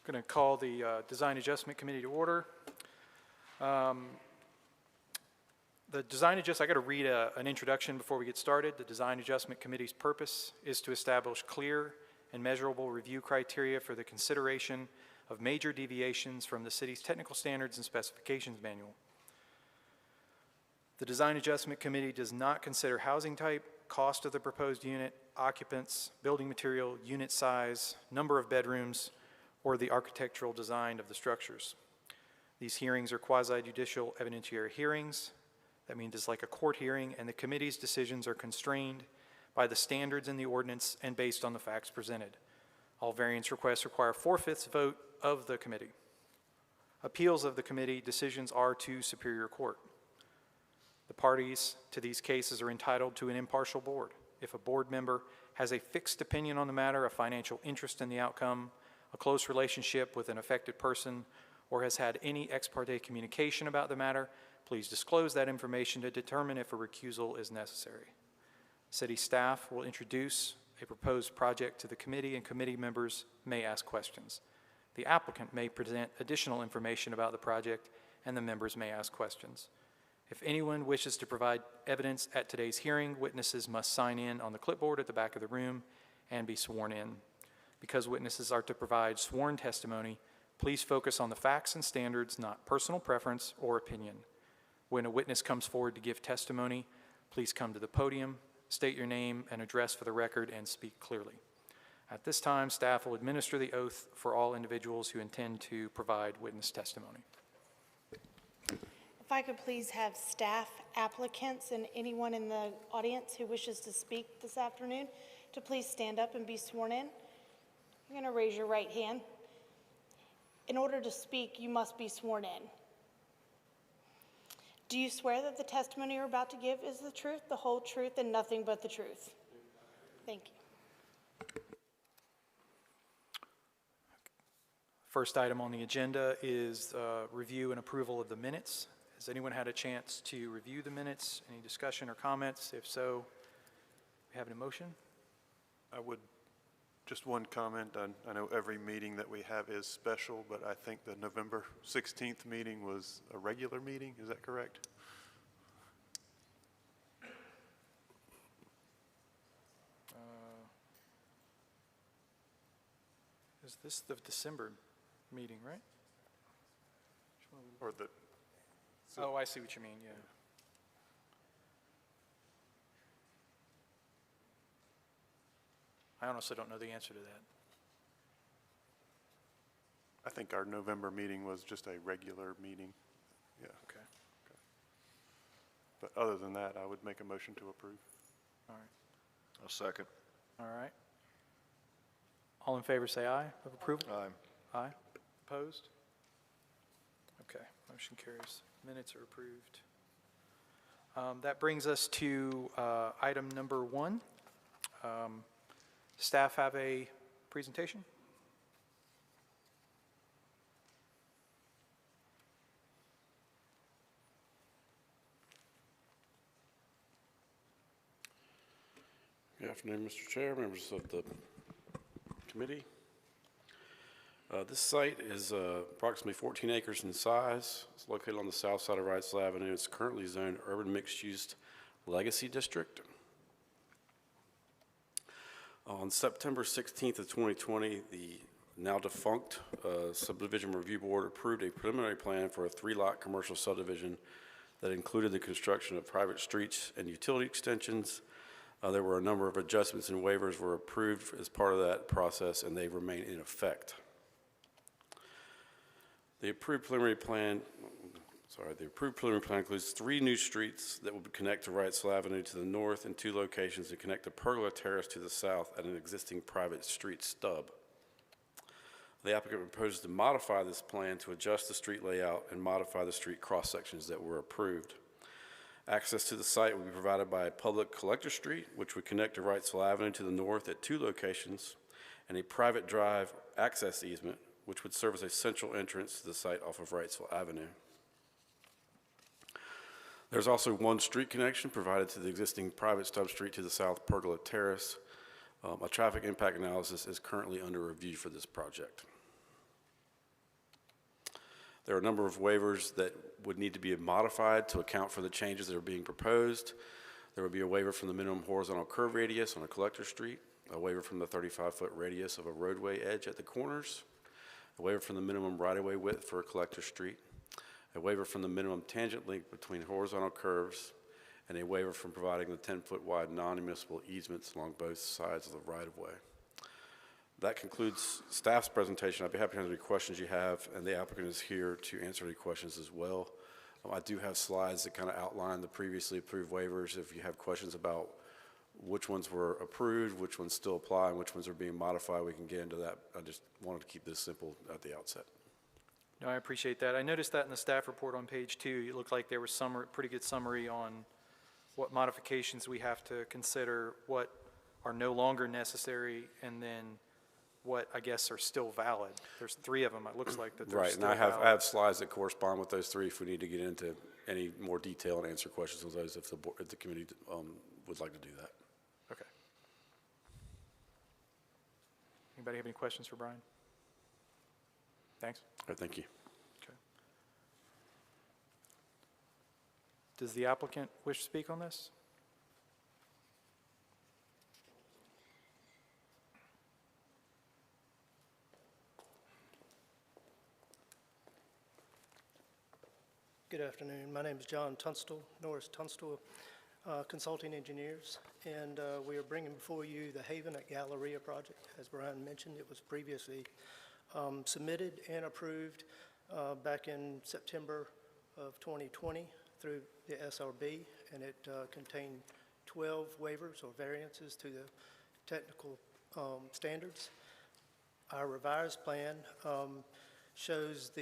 Going to call the Design Adjustment Committee to order. The Design Adjustment, I got to read an introduction before we get started. The Design Adjustment Committee's purpose is to establish clear and measurable review criteria for the consideration of major deviations from the city's technical standards and specifications manual. The Design Adjustment Committee does not consider housing type, cost of the proposed unit, occupants, building material, unit size, number of bedrooms, or the architectural design of the structures. These hearings are quasi-judicial evidentiary hearings. That means it's like a court hearing, and the committee's decisions are constrained by the standards in the ordinance and based on the facts presented. All variance requests require 4/5 vote of the committee. Appeals of the committee decisions are to Superior Court. The parties to these cases are entitled to an impartial board. If a board member has a fixed opinion on the matter, a financial interest in the outcome, a close relationship with an affected person, or has had any ex parte communication about the matter, please disclose that information to determine if a recusal is necessary. City staff will introduce a proposed project to the committee, and committee members may ask questions. The applicant may present additional information about the project, and the members may ask questions. If anyone wishes to provide evidence at today's hearing, witnesses must sign in on the clipboard at the back of the room and be sworn in. Because witnesses are to provide sworn testimony, please focus on the facts and standards, not personal preference or opinion. When a witness comes forward to give testimony, please come to the podium, state your name and address for the record, and speak clearly. At this time, staff will administer the oath for all individuals who intend to provide witness testimony. If I could please have staff, applicants, and anyone in the audience who wishes to speak this afternoon to please stand up and be sworn in. You're going to raise your right hand. In order to speak, you must be sworn in. Do you swear that the testimony you're about to give is the truth, the whole truth, and nothing but the truth? Thank you. First item on the agenda is review and approval of the minutes. Has anyone had a chance to review the minutes? Any discussion or comments? If so, we have an motion? I would, just one comment. I know every meeting that we have is special, but I think the November 16th meeting was a regular meeting. Is that correct? Is this the December meeting, right? Or the... Oh, I see what you mean, yeah. I honestly don't know the answer to that. I think our November meeting was just a regular meeting. Yeah. Okay. But other than that, I would make a motion to approve. All right. I'll second. All right. All in favor say aye of approval? Aye. Aye. Opposed? Okay, motion carries. Minutes are approved. That brings us to item number 1. Staff have a presentation? Good afternoon, Mr. Chair, members of the committee. This site is approximately 14 acres in size. It's located on the south side of Wrightsville Avenue. It's currently zoned Urban Mixed-Use Legacy District. On September 16th of 2020, the now defunct Subdivision Review Board approved a preliminary plan for a 3-lot commercial subdivision that included the construction of private streets and utility extensions. There were a number of adjustments and waivers were approved as part of that process, and they remain in effect. The approved preliminary plan includes 3 new streets that will connect to Wrightsville Avenue to the north and 2 locations that connect to Pergola Terrace to the south at an existing private street stub. The applicant proposes to modify this plan to adjust the street layout and modify the street cross sections that were approved. Access to the site will be provided by a public collector street, which would connect to Wrightsville Avenue to the north at 2 locations, and a private drive access easement, which would serve as a central entrance to the site off of Wrightsville Avenue. There's also 1 street connection provided to the existing private stub street to the south, Pergola Terrace. A traffic impact analysis is currently under review for this project. There are a number of waivers that would need to be modified to account for the changes that are being proposed. There would be a waiver from the minimum horizontal curve radius on a collector street, a waiver from the 35-foot radius of a roadway edge at the corners, a waiver from the minimum right-of-way width for a collector street, a waiver from the minimum tangent length between horizontal curves, and a waiver from providing the 10-foot wide non-municipal easements along both sides of the right-of-way. That concludes staff's presentation. I'd be happy to answer any questions you have, and the applicant is here to answer any questions as well. I do have slides that kind of outline the previously approved waivers. If you have questions about which ones were approved, which ones still apply, and which ones are being modified, we can get into that. I just wanted to keep this simple at the outset. No, I appreciate that. I noticed that in the staff report on page 2, it looked like there was pretty good summary on what modifications we have to consider, what are no longer necessary, and then what I guess are still valid. There's 3 of them, it looks like, that they're Right, still and valid. I have slides that correspond with those 3 if we need to get into any more detail and answer questions on those if the committee would like to do that. Okay. Anybody have any questions for Brian? Thanks. All right, thank you. Okay. Does the applicant wish to speak on this? Good afternoon. My name is John Tunstall, Norris Tunstall Consulting Engineers, and we are bringing before you the Haven at Galleria project. As Brian mentioned, it was previously submitted and approved back in September of 2020 through the SRB, and it contained 12 waivers or variances to the technical standards. Our revised plan shows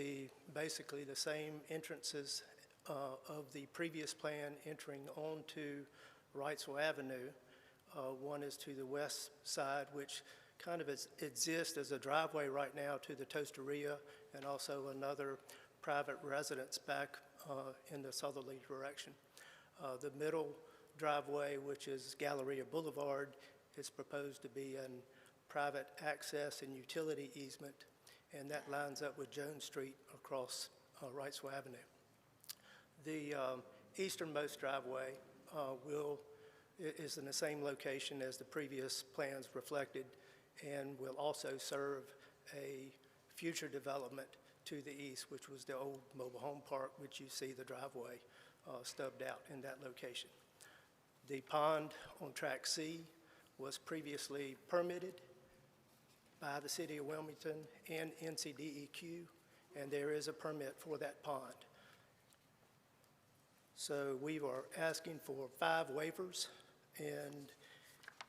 basically the same entrances of the previous plan entering onto Wrightsville Avenue. One is to the west side, which kind of exists as a driveway right now to the Toasteria, and also another private residence back in the southerly direction. The middle driveway, which is Galleria Boulevard, is proposed to be a private access and utility easement, and that lines up with Jones Street across Wrightsville Avenue. The easternmost driveway is in the same location as the previous plans reflected, and will also serve a future development to the east, which was the old mobile home park, which you see the driveway stubbed out in that location. The pond on Track C was previously permitted by the City of Wilmington and NCDEQ, and there is a permit for that pond. So we are asking for 5 waivers, and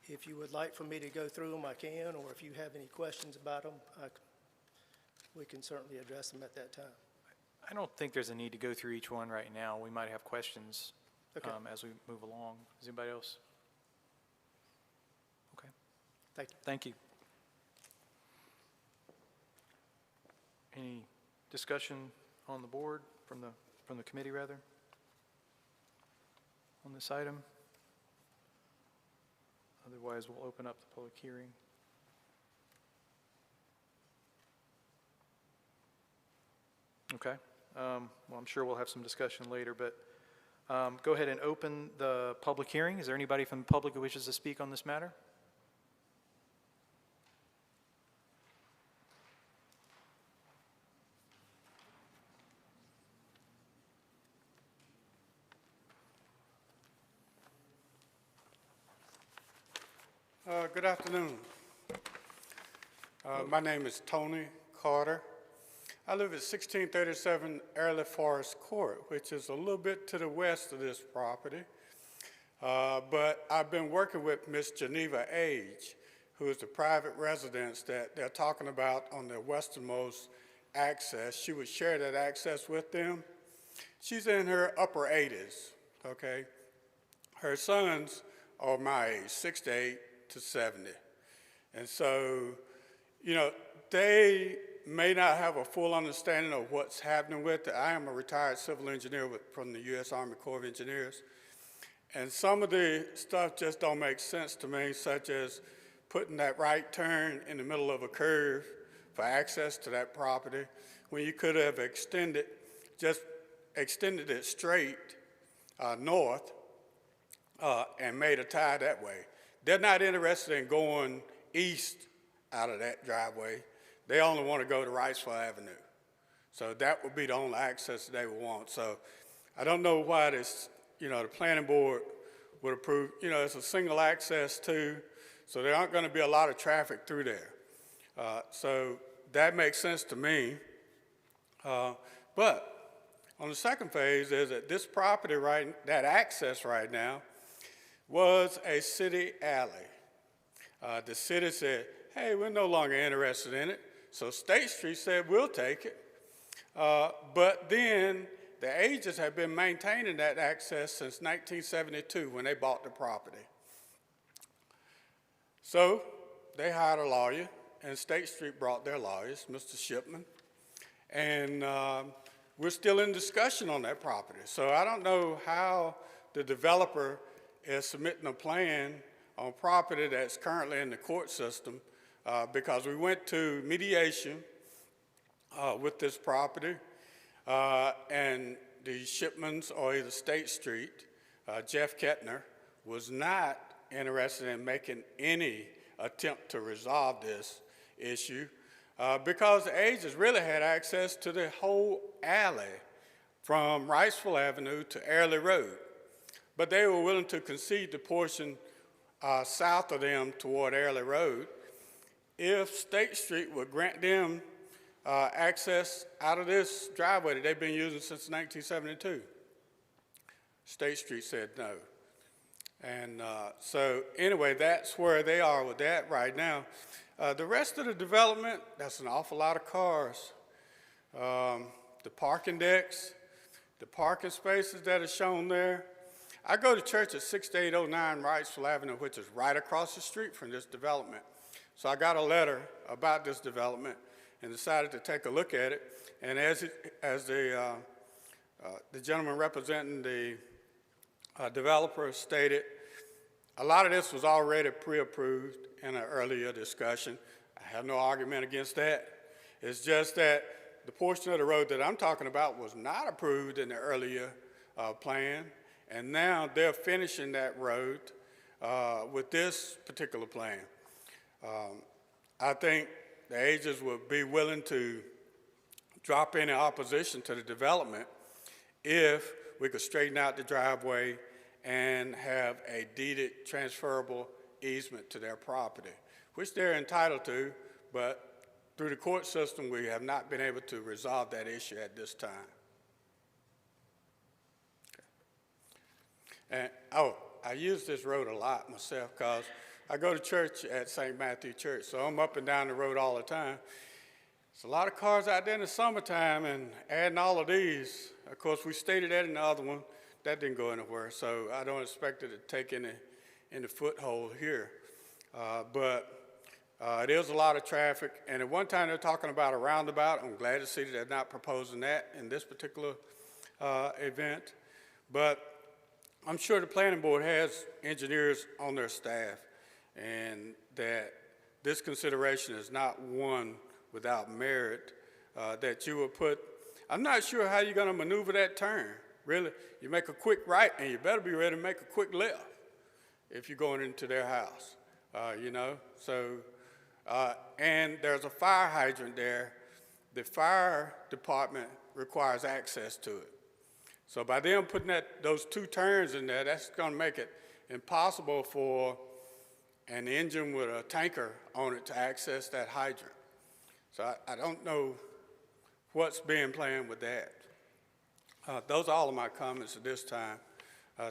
if you would like for me to go through them, I can, or if you have any questions about them, we can certainly address them at that time. I don't think there's a need to go through each one right now. We might have questions Okay. as we move along. Is anybody else? Okay, Thank you. thank you. Any discussion on the board, from the committee rather, on this item? Otherwise, we'll open up the public hearing. Okay, well, I'm sure we'll have some discussion later, but go ahead and open the public hearing. Is there anybody from the public who wishes to speak on this matter? Good afternoon. My name is Tony Carter. I live at 1637 Early Forest Court, which is a little bit to the west of this property. But I've been working with Miss Geneva Age, who is the private residence that they're talking about on the westernmost access. She would share that access with them. She's in her upper 80s, okay? Her sons are my age, 68 to 70. And so, you know, they may not have a full understanding of what's happening with it. I am a retired civil engineer from the U.S. Army Corps of Engineers. And some of the stuff just don't make sense to me, such as putting that right turn in the middle of a curve for access to that property, when you could have just extended it straight north and made a tie that way. They're not interested in going east out of that driveway. They only want to go to Wrightsville Avenue. So that would be the only access they would want. So I don't know why this, the planning board would approve, it's a single access too, so there aren't going to be a lot of traffic through there. So that makes sense to me. But on the second phase is that this property that access right now was a city alley. The city said, hey, we're no longer interested in it. So State Street said, we'll take it. But then the agents have been maintaining that access since 1972 when they bought the property. So they hired a lawyer, and State Street brought their lawyers, Mr. Shipman, and we're still in discussion on that property. So I don't know how the developer is submitting a plan on property that's currently in the court system because we went to mediation with this property, and the Shipmans, or either State Street, Jeff Kettner, was not interested in making any attempt to resolve this issue because the agents really had access to the whole alley from Wrightsville Avenue to Airlie Road. But they were willing to concede the portion south of them toward Airlie Road if State Street would grant them access out of this driveway that they've been using since 1972. State Street said no. And so anyway, that's where they are with that right now. The rest of the development, that's an awful lot of cars. The parking decks, the parking spaces that are shown there. I go to church at 6809 Wrightsville Avenue, which is right across the street from this development. So I got a letter about this development and decided to take a look at it. And as the gentleman representing the developer stated, a lot of this was already pre-approved in an earlier discussion. I have no argument against that. It's just that the portion of the road that I'm talking about was not approved in the earlier plan, and now they're finishing that road with this particular plan. I think the agents would be willing to drop any opposition to the development if we could straighten out the driveway and have a deeded transferable easement to their property, which they're entitled to, but through the court system, we have not been able to resolve that issue at this time. And, I use this road a lot myself because I go to church at St. Matthew Church, so I'm up and down the road all the time. There's a lot of cars out there in the summertime, and adding all of these, of course, we stated that in the other one, that didn't go anywhere, so I don't expect it to take any foothold here. But it is a lot of traffic, and at one time they're talking about a roundabout. I'm glad to see that they're not proposing that in this particular event. But I'm sure the planning board has engineers on their staff, and that this consideration is not one without merit that you would put. I'm not sure how you're going to maneuver that turn. Really, you make a quick right, and you better be ready to make a quick left if you're going into their house, So, and there's a fire hydrant there. The fire department requires access to it. So by them putting those two turns in there, that's going to make it impossible for an engine with a tanker on it to access that hydrant. So I don't know what's being planned with that. Those are all of my comments at this time.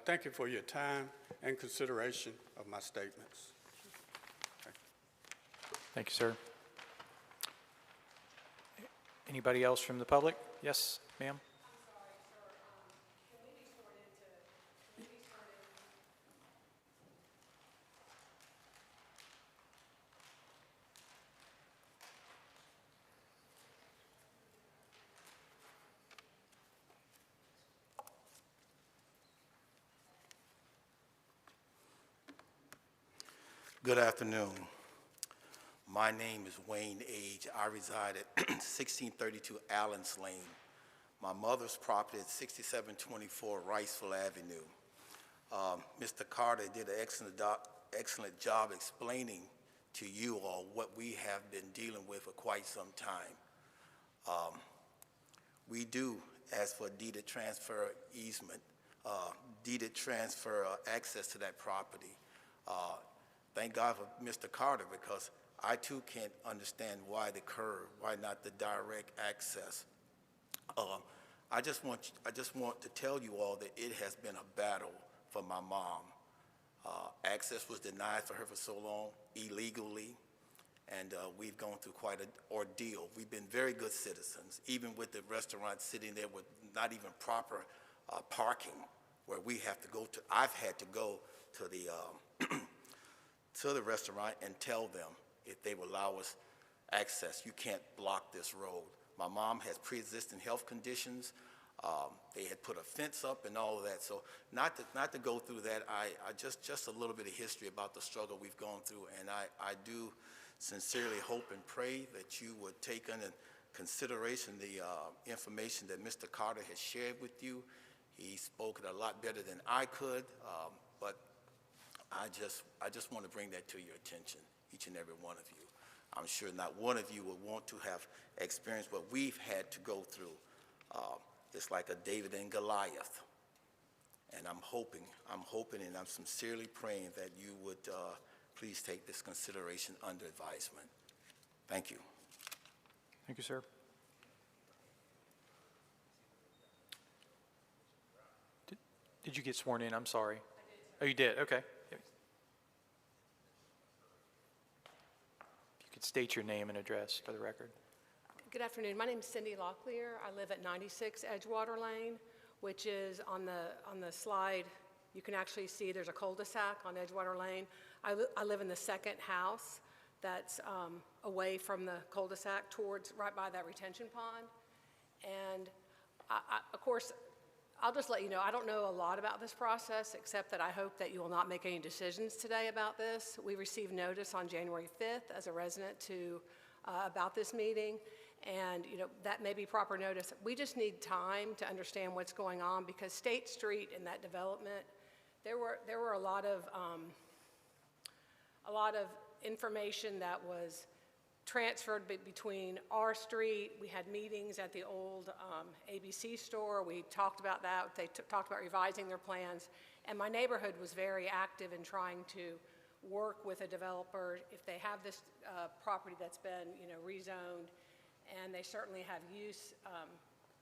Thank you for your time and consideration of my statements. Thank you, sir. Anybody else from the public? Yes, ma'am? Good afternoon. My name is Wayne Age. I reside at 1632 Allens Lane. My mother's property is 6724 Riceville Avenue. Mr. Carter did an excellent job explaining to you all what we have been dealing with for quite some time. We do ask for deeded transfer easement, deeded transfer access to that property. Thank God for Mr. Carter, because I too can't understand why the curve, why not the direct access. I just want to tell you all that it has been a battle for my mom. Access was denied for her for so long, illegally, and we've gone through quite an ordeal. We've been very good citizens, even with the restaurant sitting there with not even proper parking, where we have to go to. I've had to go to the to the restaurant and tell them if they will allow us access. You can't block this road. My mom has pre-existing health conditions. They had put a fence up and all of that. So not to go through that, I just a little bit of history about the struggle we've gone through, and I do sincerely hope and pray that you would take into consideration the information that Mr. Carter has shared with you. He spoke it a lot better than I could, but I just want to bring that to your attention, each and every one of you. I'm sure not one of you would want to have experienced what we've had to go through. It's like a David and Goliath. And I'm hoping and I'm sincerely praying that you would please take this consideration under advisement. Thank you. Thank you, sir. Did you get sworn in? I'm sorry. Oh, you did? Okay. If you could state your name and address for the record. Good afternoon. My name is Cindy Locklear. I live at 96 Edgewater Lane, which is on the slide. You can actually see there's a cul-de-sac on Edgewater Lane. I live in the second house that's away from the cul-de-sac towards right by that retention pond. And of course, I'll just let you know, I don't know a lot about this process, except that I hope that you will not make any decisions today about this. We received notice on January 5th as a resident about this meeting, and that may be proper notice. We just need time to understand what's going on, because State Street in that development, there were a lot of information that was transferred between our street. We had meetings at the old ABC store. We talked about that. They talked about revising their plans. And my neighborhood was very active in trying to work with a developer. If they have this property that's been rezoned, and they certainly have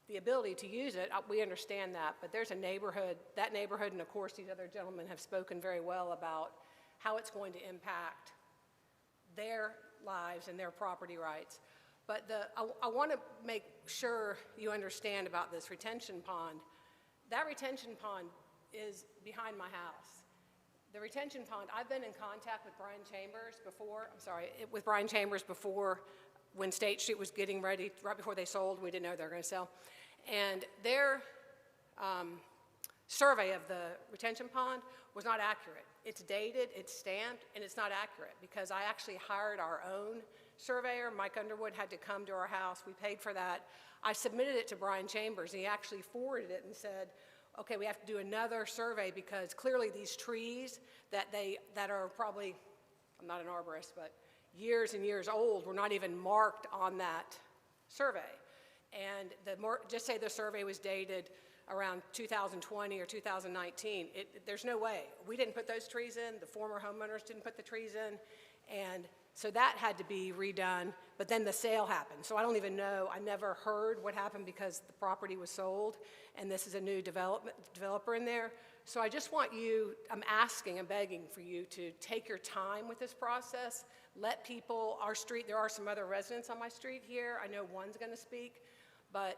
the ability to use it, we understand that. But there's a neighborhood, and of course these other gentlemen have spoken very well about how it's going to impact their lives and their property rights. But I want to make sure you understand about this retention pond. That retention pond is behind my house. The retention pond, I've been in contact with Brian Chambers before, when State Street was getting ready, right before they sold. We didn't know they were going to sell. And their survey of the retention pond was not accurate. It's dated, it's stamped, and it's not accurate, because I actually hired our own surveyor. Mike Underwood had to come to our house. We paid for that. I submitted it to Brian Chambers, and he actually forwarded it and said, okay, we have to do another survey, because clearly these trees that are probably, I'm not an arborist, but years and years old, were not even marked on that survey. And just say the survey was dated around 2020 or 2019. There's no way. We didn't put those trees in. The former homeowners didn't put the trees in. And so that had to be redone, but then the sale happened. So I don't even know. I never heard what happened, because the property was sold, and this is a new developer in there. So I just want you, I'm begging for you to take your time with this process. Let people, our street, there are some other residents on my street here. I know one's going to speak, but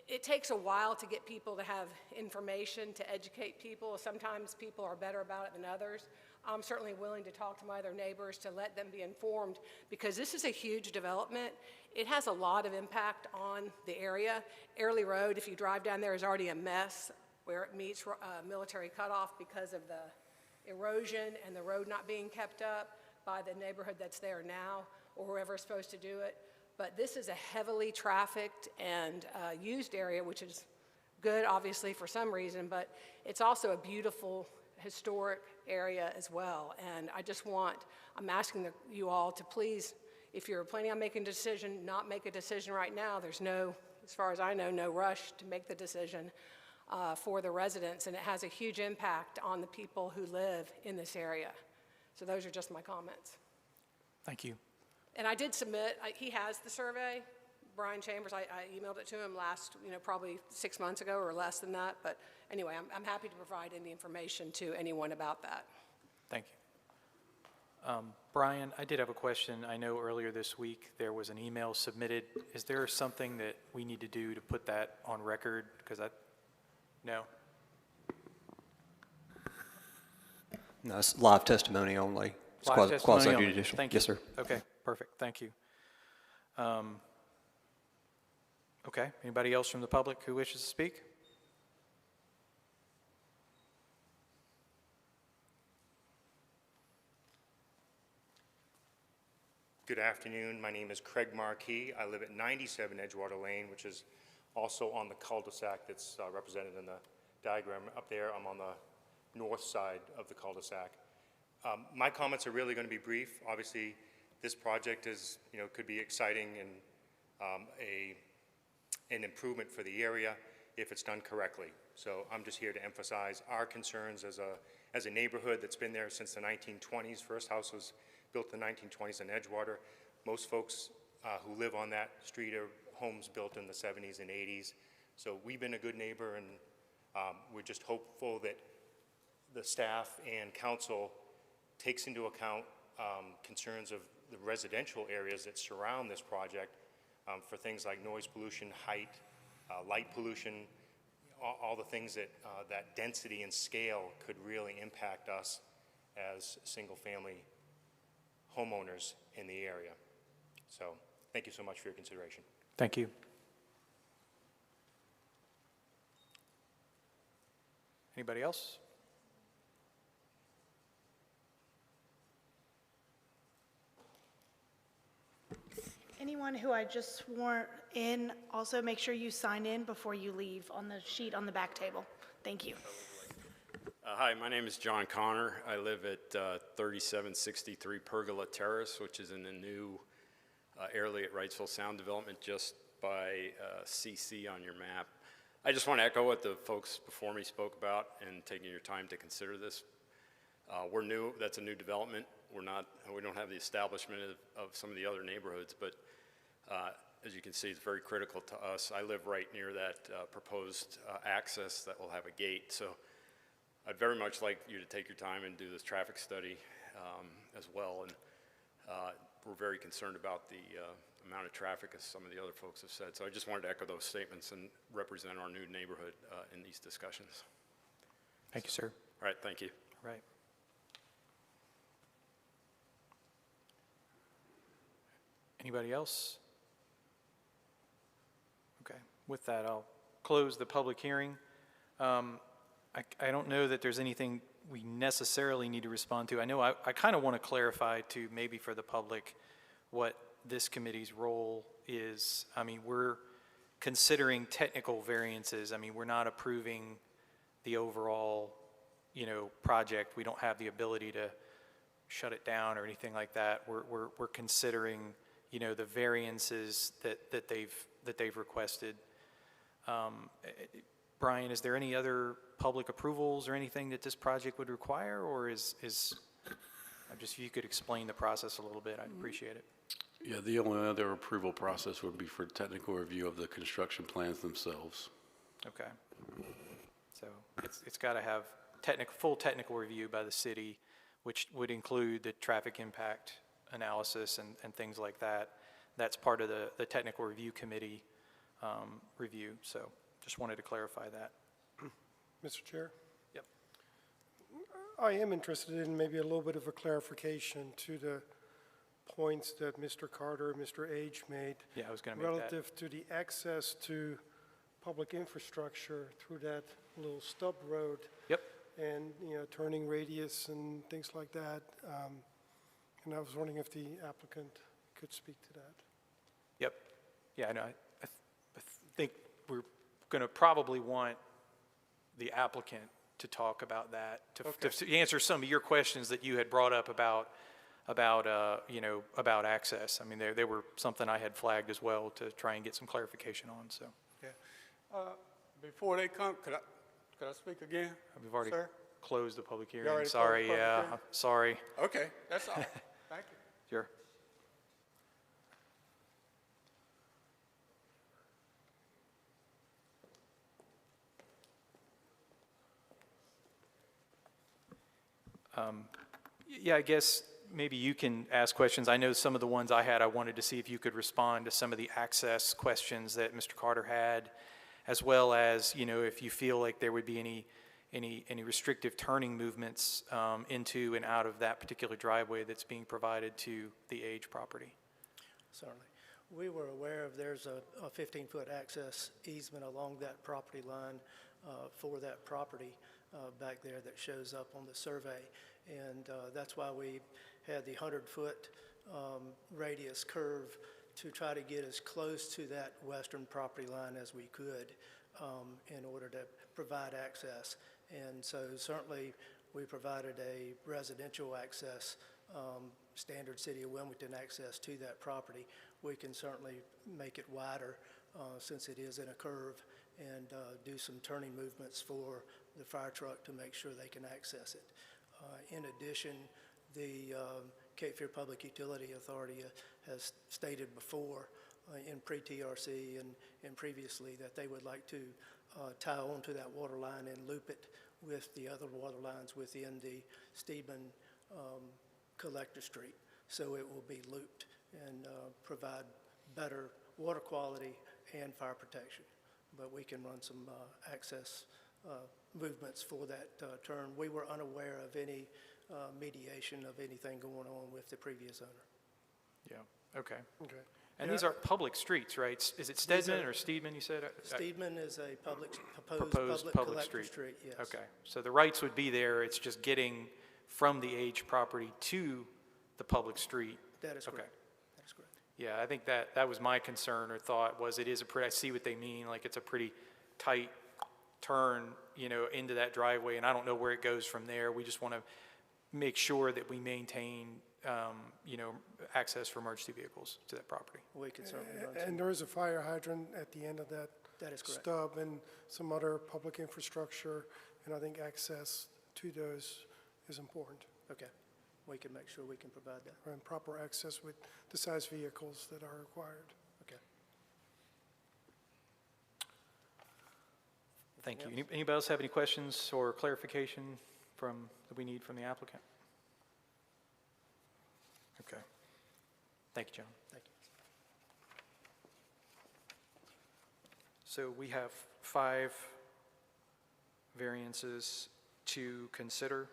it takes a while to get people to have information, to educate people. Sometimes people are better about it than others. I'm certainly willing to talk to my other neighbors to let them be informed, because this is a huge development. It has a lot of impact on the area. Airlie Road, if you drive down there, is already a mess where it meets Military Cutoff because of the erosion and the road not being kept up. by the neighborhood that's there now or whoever's supposed to do it. But this is a heavily trafficked and used area, which is good, obviously, for some reason, but it's also a beautiful historic area as well. And I'm asking you all to please, if you're planning on making a decision, not make a decision right now. There's no, as far as I know, no rush to make the decision for the residents, and it has a huge impact on the people who live in this area. So those are just my comments. Thank you. And I did submit, he has the survey, Brian Chambers, I emailed it to him last, probably 6 months ago or less than that. But anyway, I'm happy to provide any information to anyone about that. Thank you. Brian, I did have a question. I know earlier this week there was an email submitted. Is there something that we need to do to put that on record? No? No, it's live testimony only. It's Live testimony only. quasi-judicial. Thank you. Yes, sir. Okay, perfect. Thank you. Okay, anybody else from the public who wishes to speak? Good afternoon. My name is Craig Marquis. I live at 97 Edgewater Lane, which is also on the cul-de-sac that's represented in the diagram up there. I'm on the north side of the cul-de-sac. My comments are really going to be brief. Obviously, this project is, could be exciting and an improvement for the area if it's done correctly. So I'm just here to emphasize our concerns as a neighborhood that's been there since the 1920s. First house was built in the 1920s in Edgewater. Most folks who live on that street are homes built in the 70s and 80s. So we've been a good neighbor, and we're just hopeful that the staff and council takes into account concerns of the residential areas that surround this project for things like noise pollution, height, light pollution, all the things that that density and scale could really impact us as single-family homeowners in the area. So thank you so much for your consideration. Thank you. Anybody else? Anyone who I just swore in, also make sure you sign in before you leave on the sheet on the back table. Thank you. Hi, my name is John Connor. I live at 3763 Pergola Terrace, which is in the new Airlie at Wrightsville Sound Development, just by CC on your map. I just want to echo what the folks before me spoke about and taking your time to consider this. We're new, that's a new development. We don't have the establishment of some of the other neighborhoods, but as you can see, it's very critical to us. I live right near that proposed access that will have a gate, so I'd very much like you to take your time and do this traffic study as well. And we're very concerned about the amount of traffic, as some of the other folks have said. So I just wanted to echo those statements and represent our new neighborhood in these discussions. Thank you, sir. All right, thank you. All right. Anybody else? Okay, with that, I'll close the public hearing. I don't know that there's anything we necessarily need to respond to. I know I kind of want to clarify to maybe for the public what this committee's role is. I mean, we're considering technical variances. I mean, we're not approving the overall, project. We don't have the ability to shut it down or anything like that. We're considering, the variances that they've requested. Brian, is there any other public approvals or anything that this project would require, or is just if you could explain the process a little bit, I'd appreciate it. Yeah, the only other approval process would be for technical review of the construction plans themselves. Okay. So it's got to have full technical review by the city, which would include the traffic impact analysis and things like that. That's part of the technical review committee review. So just wanted to clarify that. Mr. Chair? Yep. I am interested in maybe a little bit of a clarification to the points that Mr. Carter and Mr. Age made. Yeah, I was going to make that. Relative to the access to public infrastructure through that little stub road. Yep. And, turning radius and things like that. And I was wondering if the applicant could speak to that. Yep. Yeah, I know. I think we're going to probably want the applicant to talk about that, to answer some of your questions that you had brought up about access. I mean, they were something I had flagged as well to try and get some clarification on, so. Yeah. Before they come, could I speak again, We've already sir? closed the public hearing. already closed the Sorry, public yeah, hearing? I'm sorry. Okay, that's all. Thank you. Sure. Yeah, I guess maybe you can ask questions. I know some of the ones I had, I wanted to see if you could respond to some of the access questions that Mr. Carter had, as well as, if you feel like there would be any restrictive turning movements into and out of that particular driveway that's being provided to the Age property. Certainly. We were aware of there's a 15-foot access easement along that property line for that property back there that shows up on the survey. And that's why we had the 100-foot radius curve to try to get as close to that western property line as we could in order to provide access. And so certainly we provided a residential access, standard City of Wilmington access to that property. We can certainly make it wider since it is in a curve and do some turning movements for the fire truck to make sure they can access it. In addition, the Cape Fear Public Utility Authority has stated before in pre-TRC and previously that they would like to tie onto that water line and loop it with the other water lines within the Steedman Collector Street. So it will be looped and provide better water quality and fire protection. But we can run some access movements for that turn. We were unaware of any mediation of anything going on with the previous owner. Yeah, okay. Okay. And these are public streets, right? Is it Stedman or Steedman, you said? Steedman is a proposed Proposed public public collector street. street, yes. Okay, so the rights would be there, it's just getting from the Age property to the public street? That is Okay. correct. That is correct. Yeah, I think that was my concern or thought, was it is a pretty, I see what they mean, like it's a pretty tight turn, into that driveway, and I don't know where it goes from there. We just want to make sure that we maintain, access for emergency vehicles to that property. We can certainly run some. And there is a fire hydrant at the end of that That is correct. stub and some other public infrastructure, and I think access to those is important. Okay. We can make sure we can provide that. And proper access with the size vehicles that are required. Okay. Thank you. Anybody else have any questions or clarification that we need from the applicant? Okay. Thank you, John. Thank you. So we have 5 variances to consider.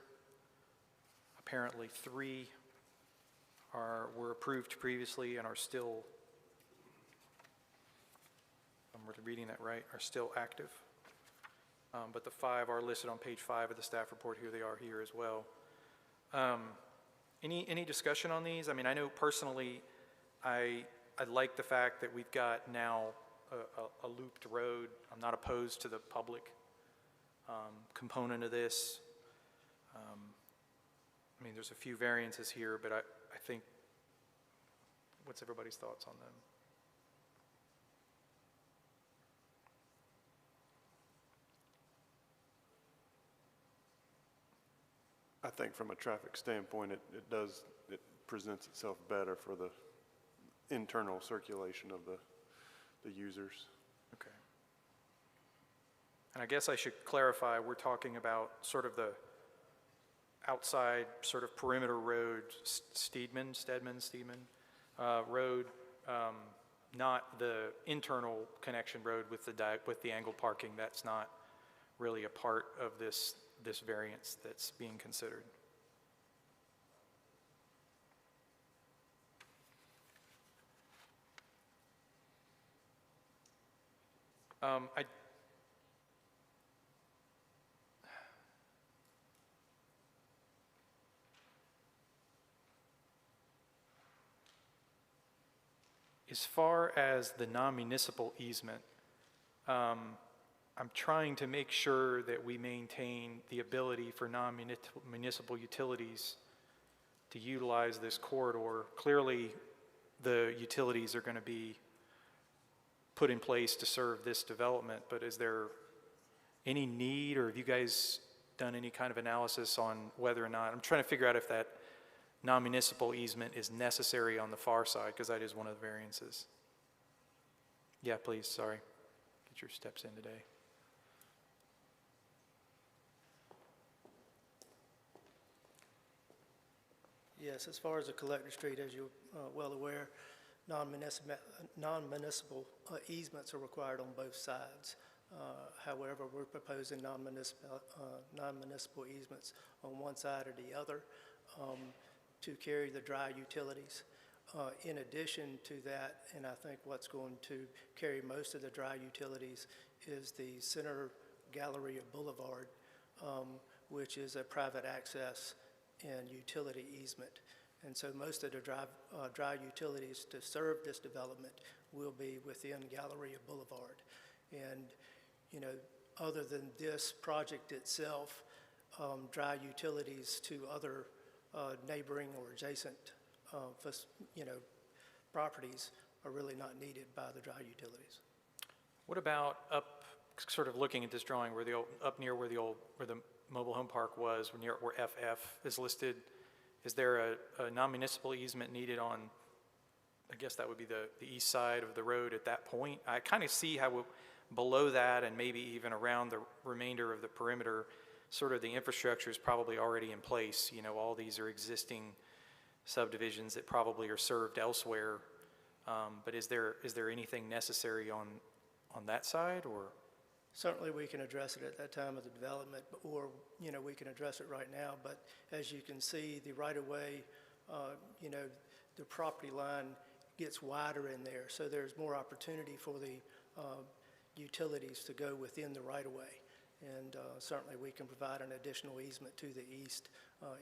Apparently 3 were approved previously and are still, if I'm reading that right, are still active. But the 5 are listed on page 5 of the staff report. Here they are here as well. Any discussion on these? I mean, I know personally, I like the fact that we've got now a looped road. I'm not opposed to the public component of this. I mean, there's a few variances here, but I think, what's everybody's thoughts on them? I think from a traffic standpoint, it presents itself better for the internal circulation of the users. Okay. And I guess I should clarify, we're talking about sort of the outside sort of perimeter road, Steedman Road, not the internal connection road with the angled parking. That's not really a part of this variance that's being considered. As far as the non-municipal easement, I'm trying to make sure that we maintain the ability for non-municipal utilities to utilize this corridor. Clearly, the utilities are going to be put in place to serve this development, but is there any need, or have you guys done any kind of analysis on whether or not, I'm trying to figure out if that non-municipal easement is necessary on the far side, because that is one of the variances. Yeah, please, sorry. Get your steps in today. Yes, as far as the Collector Street, as you're well aware, non-municipal easements are required on both sides. However, we're proposing non-municipal easements on one side or the other to carry the dry utilities. In addition to that, and I think what's going to carry most of the dry utilities is the Center Galleria Boulevard, which is a private access and utility easement. And so most of the dry utilities to serve this development will be within Galleria Boulevard. And, you know, other than this project itself, dry utilities to other neighboring or adjacent, properties are really not needed by the dry utilities. What about up, sort of looking at this drawing, where up near where the mobile home park was, where FF is listed? Is there a non-municipal easement needed on, I guess that would be the east side of the road at that point? I kind of see how below that and maybe even around the remainder of the perimeter, sort of the infrastructure is probably already in place. You know, all these are existing subdivisions that probably are served elsewhere. But is there anything necessary on that side, or? Certainly, we can address it at that time of the development, or, you know, we can address it right now. But as you can see, the right-of-way, the property line gets wider in there, so there's more opportunity for the utilities to go within the right-of-way. And certainly, we can provide an additional easement to the east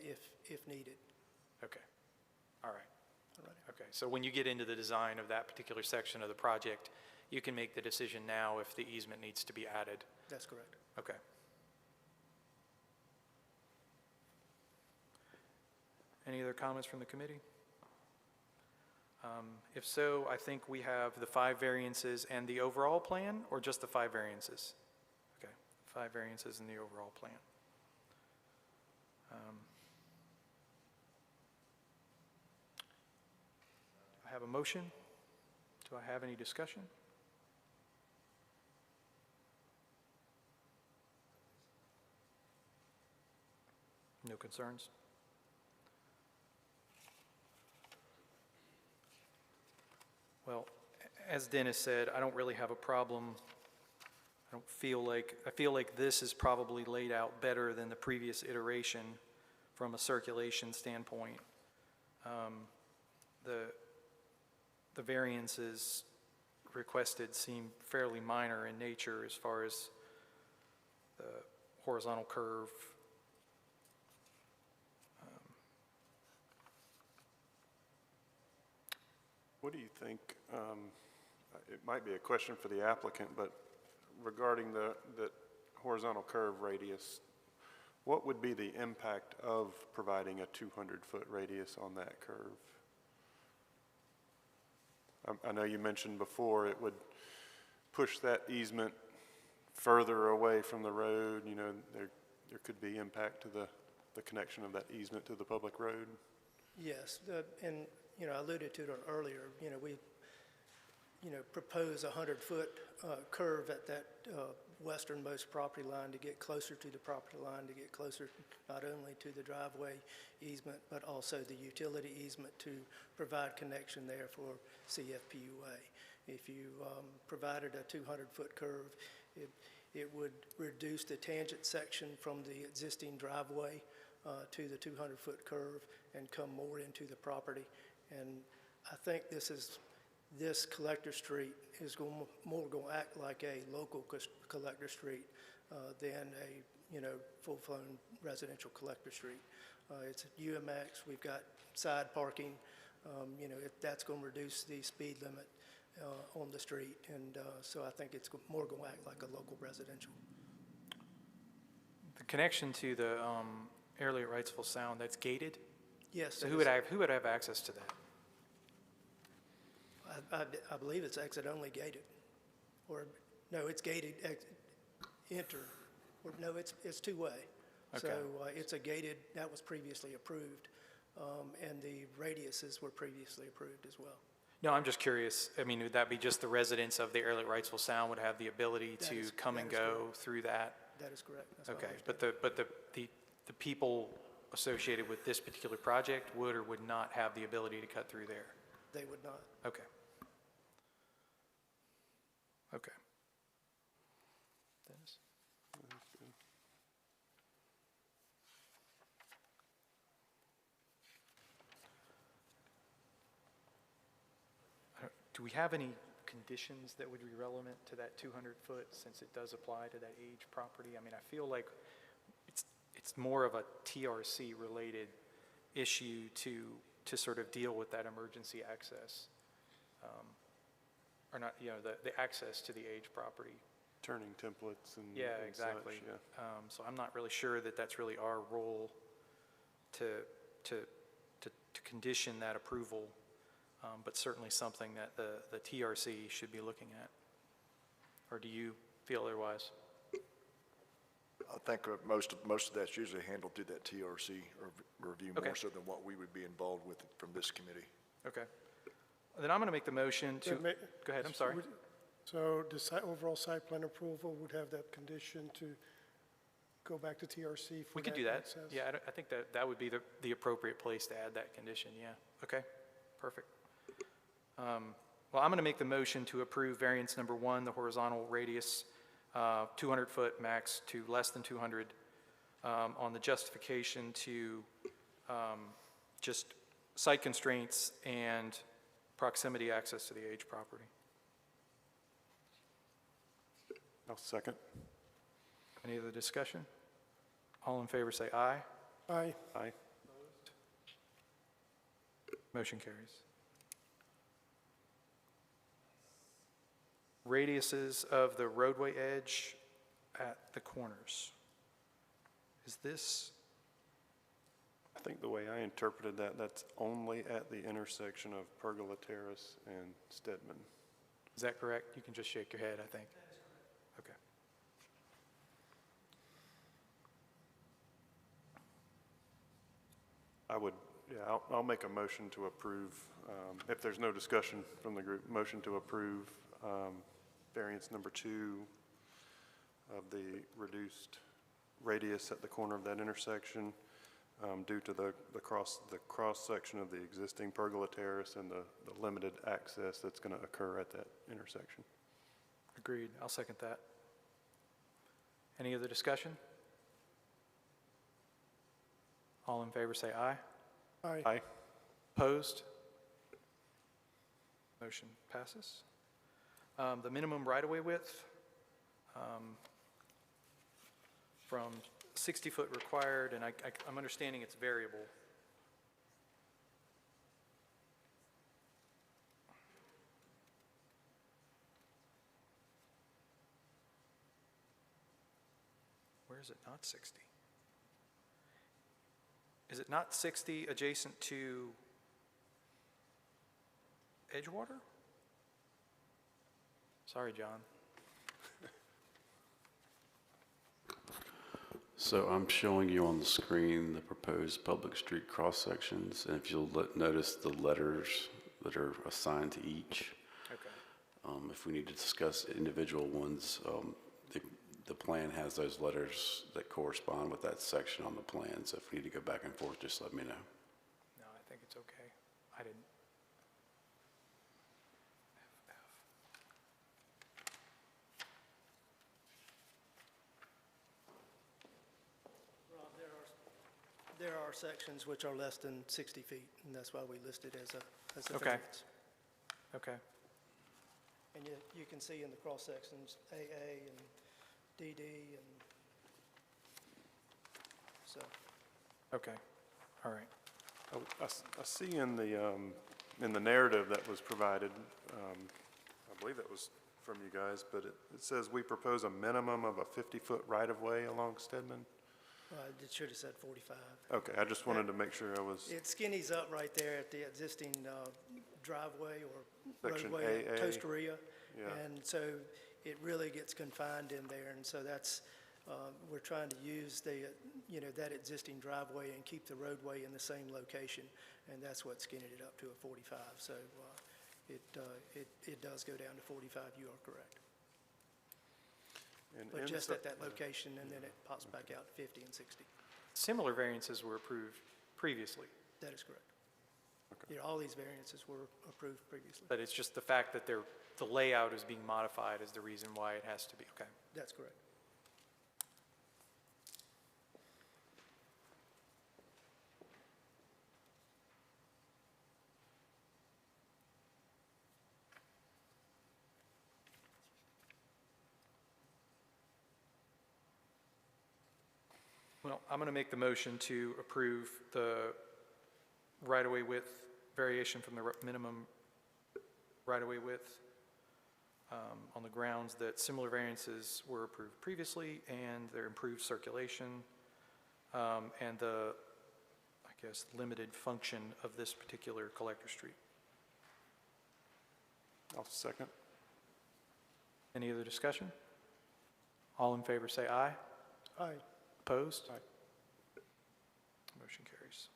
if needed. Okay. All right. Okay, so when you get into the design of that particular section of the project, you can make the decision now if the easement needs to be added. That's correct. Okay. Any other comments from the committee? If so, I think we have the 5 variances and the overall plan, or just the 5 variances? Okay, 5 variances in the overall plan. Do I have a motion? Do I have any discussion? No concerns? Well, as Dennis said, I don't really have a problem. I feel like this is probably laid out better than the previous iteration from a circulation standpoint. The variances requested seem fairly minor in nature as far as the horizontal curve. What do you think, it might be a question for the applicant, but regarding the horizontal curve radius, what would be the impact of providing a 200-foot radius on that curve? I know you mentioned before it would push that easement further away from the road. You know, there could be impact to the connection of that easement to the public road. Yes, and, you know, I alluded to it earlier. You know, we, propose a 100-foot curve at that westernmost property line to get closer to the property line, to get closer not only to the driveway easement, but also the utility easement to provide connection there for CFPUA. If you provided a 200-foot curve, it would reduce the tangent section from the existing driveway to the 200-foot curve and come more into the property. And I think this collector street is more going to act like a local collector street than a full-blown residential collector street. It's a UMX. We've got side parking. If that's going to reduce the speed limit on the street, and so I think it's more going to act like a local residential. The connection to the area at Wrightsville Sound, that's gated? Yes. So it who is. would have access to that? I believe it's exit-only gated, or, no, it's gated, enter, or, no, it's two-way. So Okay. it's a gated, that was previously approved, and the radiuses were previously approved as well. No, I'm just curious. I mean, would that be just the residents of the area at Wrightsville Sound would have the ability That to is- come that and is go correct. through that? That is correct. That's my Okay, understanding. but the people associated with this particular project would or would not have the ability to cut through there? They would not. Okay. Okay. Dennis? Do we have any conditions that would be relevant to that 200-foot, since it does apply to that age property? I mean, I feel like it's more of a TRC-related issue to sort of deal with that emergency access, or not, you know, the access to the age property. Turning templates and Yeah, and exactly. such, yeah. So I'm not really sure that that's really our role to condition that approval, but certainly something that the TRC should be looking at. Or do you feel otherwise? I think most of that's usually handled through that TRC review Okay. more so than what we would be involved with from this committee. Okay. Then I'm going to make the motion to, go ahead, I'm sorry. So the overall site plan approval would have that condition to go back to TRC for We could that do that. access? Yeah, I think that would be the appropriate place to add that condition, yeah. Okay, perfect. Well, I'm going to make the motion to approve variance number 1, the horizontal radius, 200-foot max to less than 200, on the justification to just site constraints and proximity access to the age property. I'll second. Any other discussion? All in favor say aye. Aye. Aye. Motion carries. Radiuses of the roadway edge at the corners. Is this, I think the way I interpreted that, that's only at the intersection of Pergola Terrace and Stedman. is that correct? You can just shake your head, I think. Okay. I would, yeah, I'll make a motion to approve, if there's no discussion from the group, motion to approve variance number 2 of the reduced radius at the corner of that intersection due to the cross-section of the existing Pergola Terrace and the limited access that's going to occur at that intersection. Agreed. I'll second that. Any other discussion? All in favor say aye. Aye. Aye. Opposed? Motion passes. The minimum right-of-way width from 60-foot required, and I'm understanding it's variable. Where is it not 60? Is it not 60 adjacent to Edgewater? Sorry, John. So I'm showing you on the screen the proposed public street cross-sections, and if you'll notice the letters that are assigned to each. Okay. If we need to discuss individual ones, the plan has those letters that correspond with that section on the plan, so if we need to go back and forth, just let me know. No, I think it's okay. I didn't. Rob, there are sections which are less than 60 feet, and that's why we listed as a Okay. variance. Okay. And you can see in the cross-sections AA and DD, and so. Okay. All right. I see in the narrative that was provided I believe that was from you guys, but it says we propose a minimum of a 50-foot right-of-way along Stedman. It should have said 45. Okay, I just wanted to make sure I was, It skinnies up right there at the existing driveway or Section roadway at AA. Toasteria. Yeah. And so it really gets confined in there. And so that's, we're trying to use the, that existing driveway and keep the roadway in the same location. And that's what skinnied it up to a 45. So it does go down to 45, you are correct. and But just so- at that location, and then it pops back out to 50 and 60. Similar variances were approved previously, That is correct. Yeah, all these variances were approved previously. but it's just the fact that the layout is being modified is the reason why it has to be, okay. That's correct. Well, I'm going to make the motion to approve the right-of-way width variation from the minimum right-of-way width on the grounds that similar variances were approved previously and their improved circulation and the, I guess, limited function of this particular collector street. I'll second. Any other discussion? All in favor say aye. Aye. Opposed? Motion carries.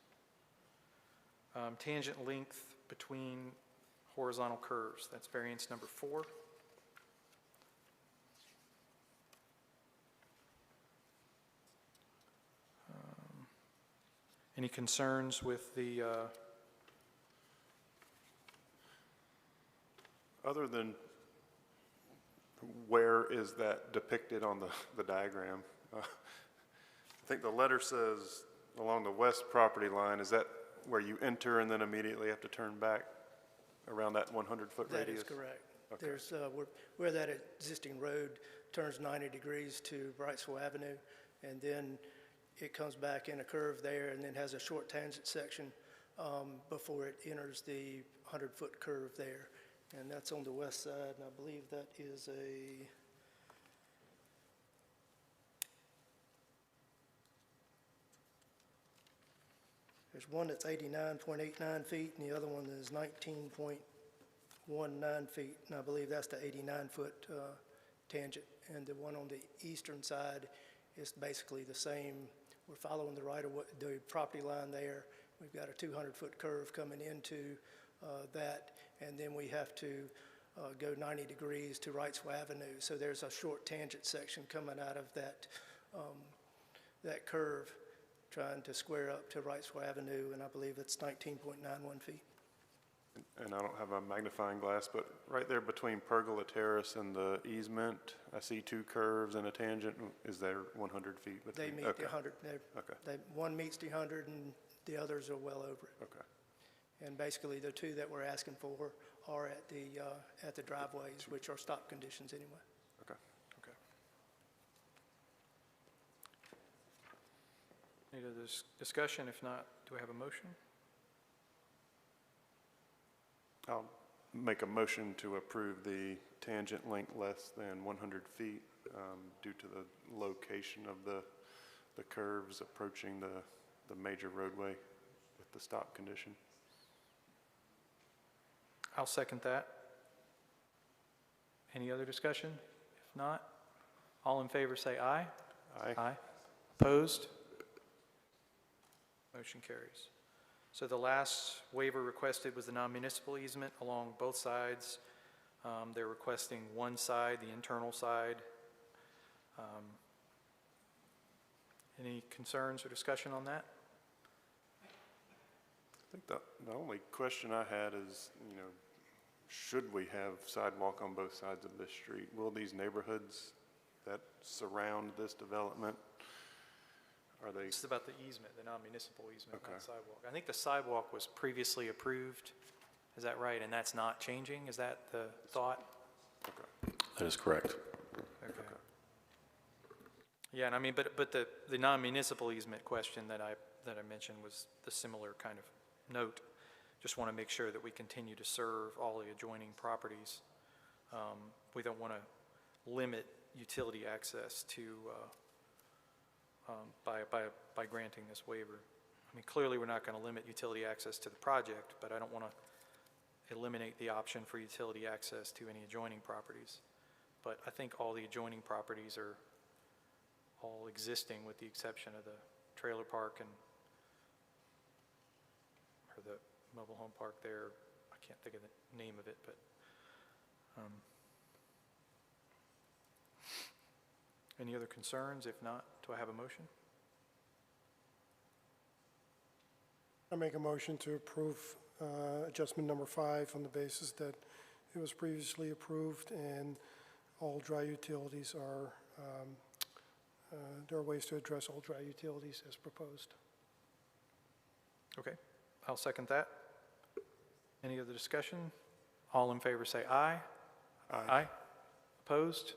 Tangent length between horizontal curves, that's variance number 4. Any concerns with the, Other than where is that depicted on the diagram? I think the letter says along the west property line, is that where you enter and then immediately have to turn back around that 100-foot That radius? is correct. Okay. There's, where that existing road turns 90 degrees to Wrightsville Avenue, and then it comes back in a curve there and then has a short tangent section before it enters the 100-foot curve there. And that's on the west side, and I believe that is a, there's one that's 89.89 feet, and the other one is 19.19 feet, and I believe that's the 89-foot tangent. And the one on the eastern side is basically the same. We're following the right-of-way, the property line there. We've got a 200-foot curve coming into that, and then we have to go 90 degrees to Wrightsville Avenue. So there's a short tangent section coming out of that, that curve, trying to square up to Wrightsville Avenue, and I believe it's 19.91 feet. And I don't have a magnifying glass, but right there between Pergola Terrace and the easement, I see 2 curves and a tangent. Is there 100 feet between? They meet Okay. the 100, Okay. one meets the 100 and the others are well over it. Okay. And basically, the 2 that we're asking for are at the driveways, which are stop conditions anyway. Okay. okay. Any other discussion? If not, do we have a motion? I'll make a motion to approve the tangent length less than 100 feet due to the location of the curves approaching the major roadway with the stop condition. I'll second that. Any other discussion? If not, all in favor say aye. Aye. Aye. Opposed? Motion carries. So the last waiver requested was the non-municipal easement along both sides. They're requesting one side, the internal side. Any concerns or discussion on that? I think the only question I had is, should we have sidewalk on both sides of this street? Will these neighborhoods that surround this development, are they? This is about the easement, the non-municipal easement, Okay. not sidewalk. I think the sidewalk was previously approved. Is that right? And that's not changing? Is that the thought? Okay. That is correct. Okay. Yeah, and I mean, but the non-municipal easement question that I mentioned was the similar kind of note. Just want to make sure that we continue to serve all the adjoining properties We don't want to limit utility access to, by granting this waiver. I mean, clearly, we're not going to limit utility access to the project, but I don't want to eliminate the option for utility access to any adjoining properties. But I think all the adjoining properties are all existing with the exception of the trailer park or the mobile home park there. I can't think of the name of it, but any other concerns? If not, do I have a motion? I make a motion to approve adjustment number 5 on the basis that it was previously approved and all dry utilities are, there are ways to address all dry utilities as proposed. Okay, I'll second that. Any other discussion? All in favor say aye. Aye. Opposed?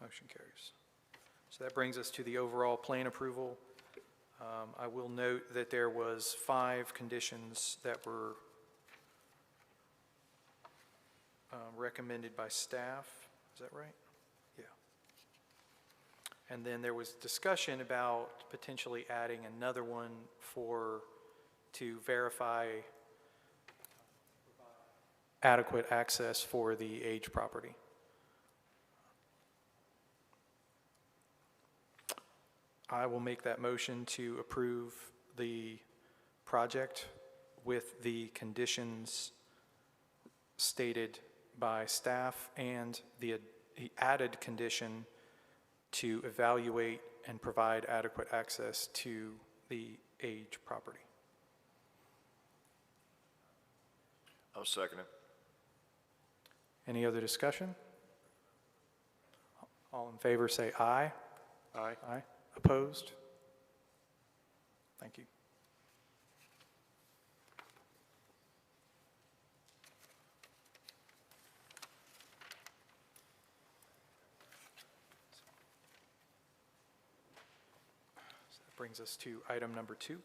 Motion carries. So that brings us to the overall plan approval. I will note that there was 5 conditions that were recommended by staff. Is that right? Yeah. And then there was discussion about potentially adding another one to verify adequate access for the age property. I will make that motion to approve the project with the conditions stated by staff and the added condition to evaluate and provide adequate access to the age property. I'll second it. Any other discussion? All in favor say aye. Aye. Aye. Opposed? Thank you. So that brings us to item number 2.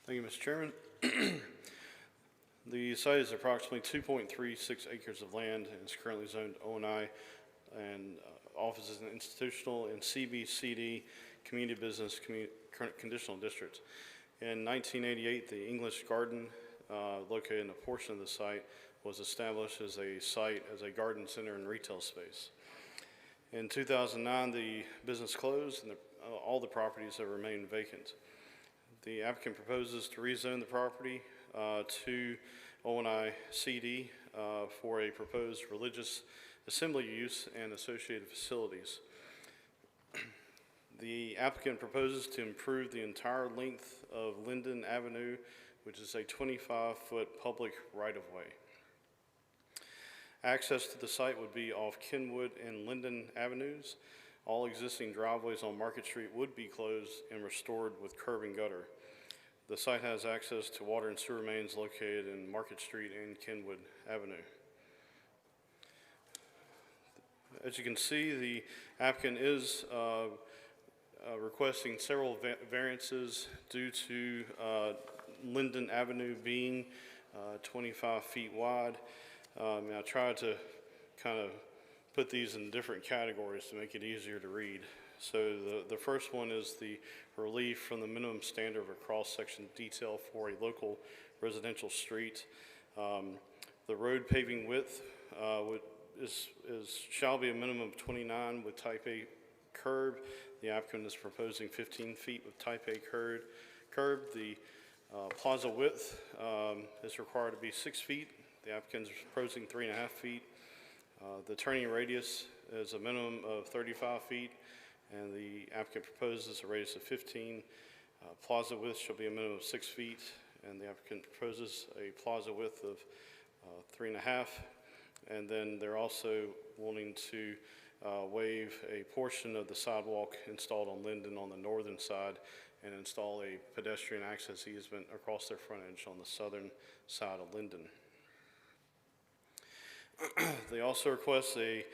Thank you, Mr. Chairman. The site is approximately 2.36 acres of land and is currently zoned O&I and offices in institutional and CBCD community business conditional districts. In 1988, the English Garden, located in a portion of the site, was established as a site as a garden center and retail space. In 2009, the business closed and all the properties have remained vacant. The applicant proposes to rezone the property to O&I CD for a proposed religious assembly use and associated facilities. The applicant proposes to improve the entire length of Linden Avenue, which is a 25-foot public right-of-way. Access to the site would be off Kenwood and Linden Avenues. All existing driveways on Market Street would be closed and restored with curb and gutter. The site has access to water and sewer mains located in Market Street and Kenwood Avenue. As you can see, the applicant is requesting several variances due to Linden Avenue being 25 feet wide. I tried to kind of put these in different categories to make it easier to read. So the first one is the relief from the minimum standard of a cross-section detail for a local residential street. The road paving width shall be a minimum of 29 with type A curb. The applicant is proposing 15 feet with type A curb. The plaza width is required to be 6 feet. The applicant is proposing 3.5 feet. The turning radius is a minimum of 35 feet, and the applicant proposes a radius of 15. Plaza width shall be a minimum of 6 feet, and the applicant proposes a plaza width of 3.5. And then they're also wanting to waive a portion of the sidewalk installed on Linden on the northern side and install a pedestrian access easement across their frontage on the southern side of Linden. They also request a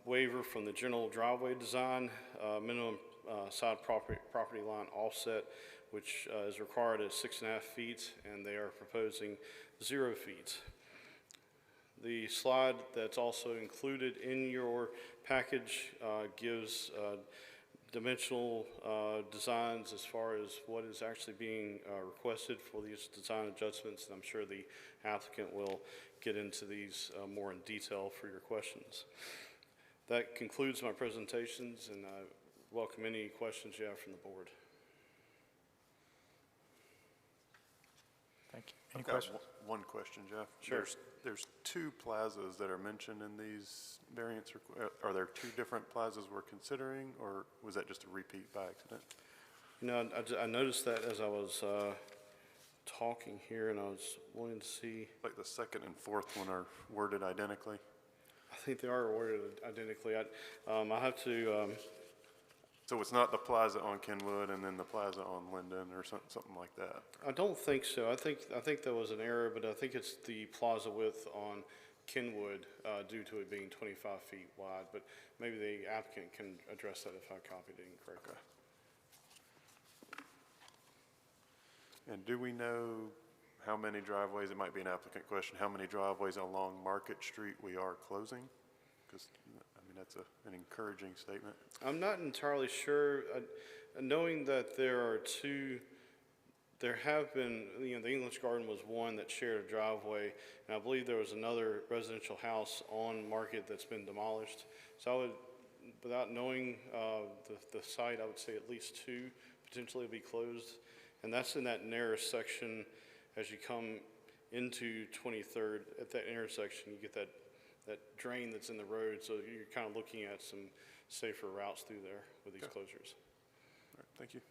waiver from the general driveway design, minimum side property line offset, which is required at 6.5 feet, and they are proposing 0 feet. The slide that's also included in your package gives dimensional designs as far as what is actually being requested for these design adjustments, and I'm sure the applicant will get into these more in detail for your questions. That concludes my presentations, and I welcome any questions you have from the board. Thank you. Any I've got questions? One question, Jeff. Sure. There's 2 plazas that are mentioned in these variants. Are there 2 different plazas we're considering, or was that just a repeat by accident? You know, I noticed that as I was talking here, and I was wanting to see. Like the second and fourth one are worded identically? I think they are worded identically. I have to. So it's not the plaza on Kenwood and then the plaza on Linden or something like that? I don't think so. I think there was an error, but I think it's the plaza width on Kenwood due to it being 25 feet wide. But maybe the applicant can address that if I copied it incorrectly. And do we know how many driveways, it might be an applicant question, how many driveways along Market Street we are closing? Because, I mean, that's an encouraging statement. I'm not entirely sure. Knowing that there are 2, there have been, you know, the English Garden was one that shared a driveway, and I believe there was another residential house on Market that's been demolished. So I would, without knowing the site, I would say at least 2 potentially be closed. And that's in that narrow section as you come into 23rd. At that intersection, you get that drain that's in the road, so you're kind of looking at some safer routes through there with these closures. All right, thank you.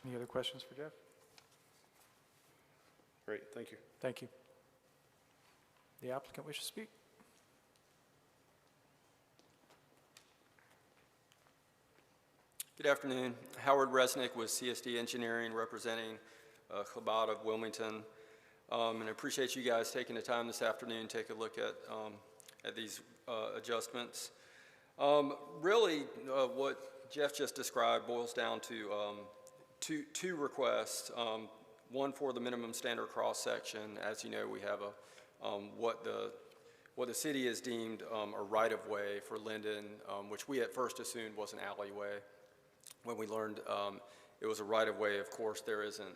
Any other questions for Jeff? Great, thank you. Thank you. The applicant wishes to speak? Good afternoon. Howard Resnick with CSD Engineering, representing Chabad of Wilmington. And I appreciate you guys taking the time this afternoon to take a look at these adjustments. Really, what Jeff just described boils down to two requests. One for the minimum standard cross-section. As you know, we have what the city has deemed a right-of-way for Linden, which we at first assumed was an alleyway. When we learned it was a right-of-way, of course, there isn't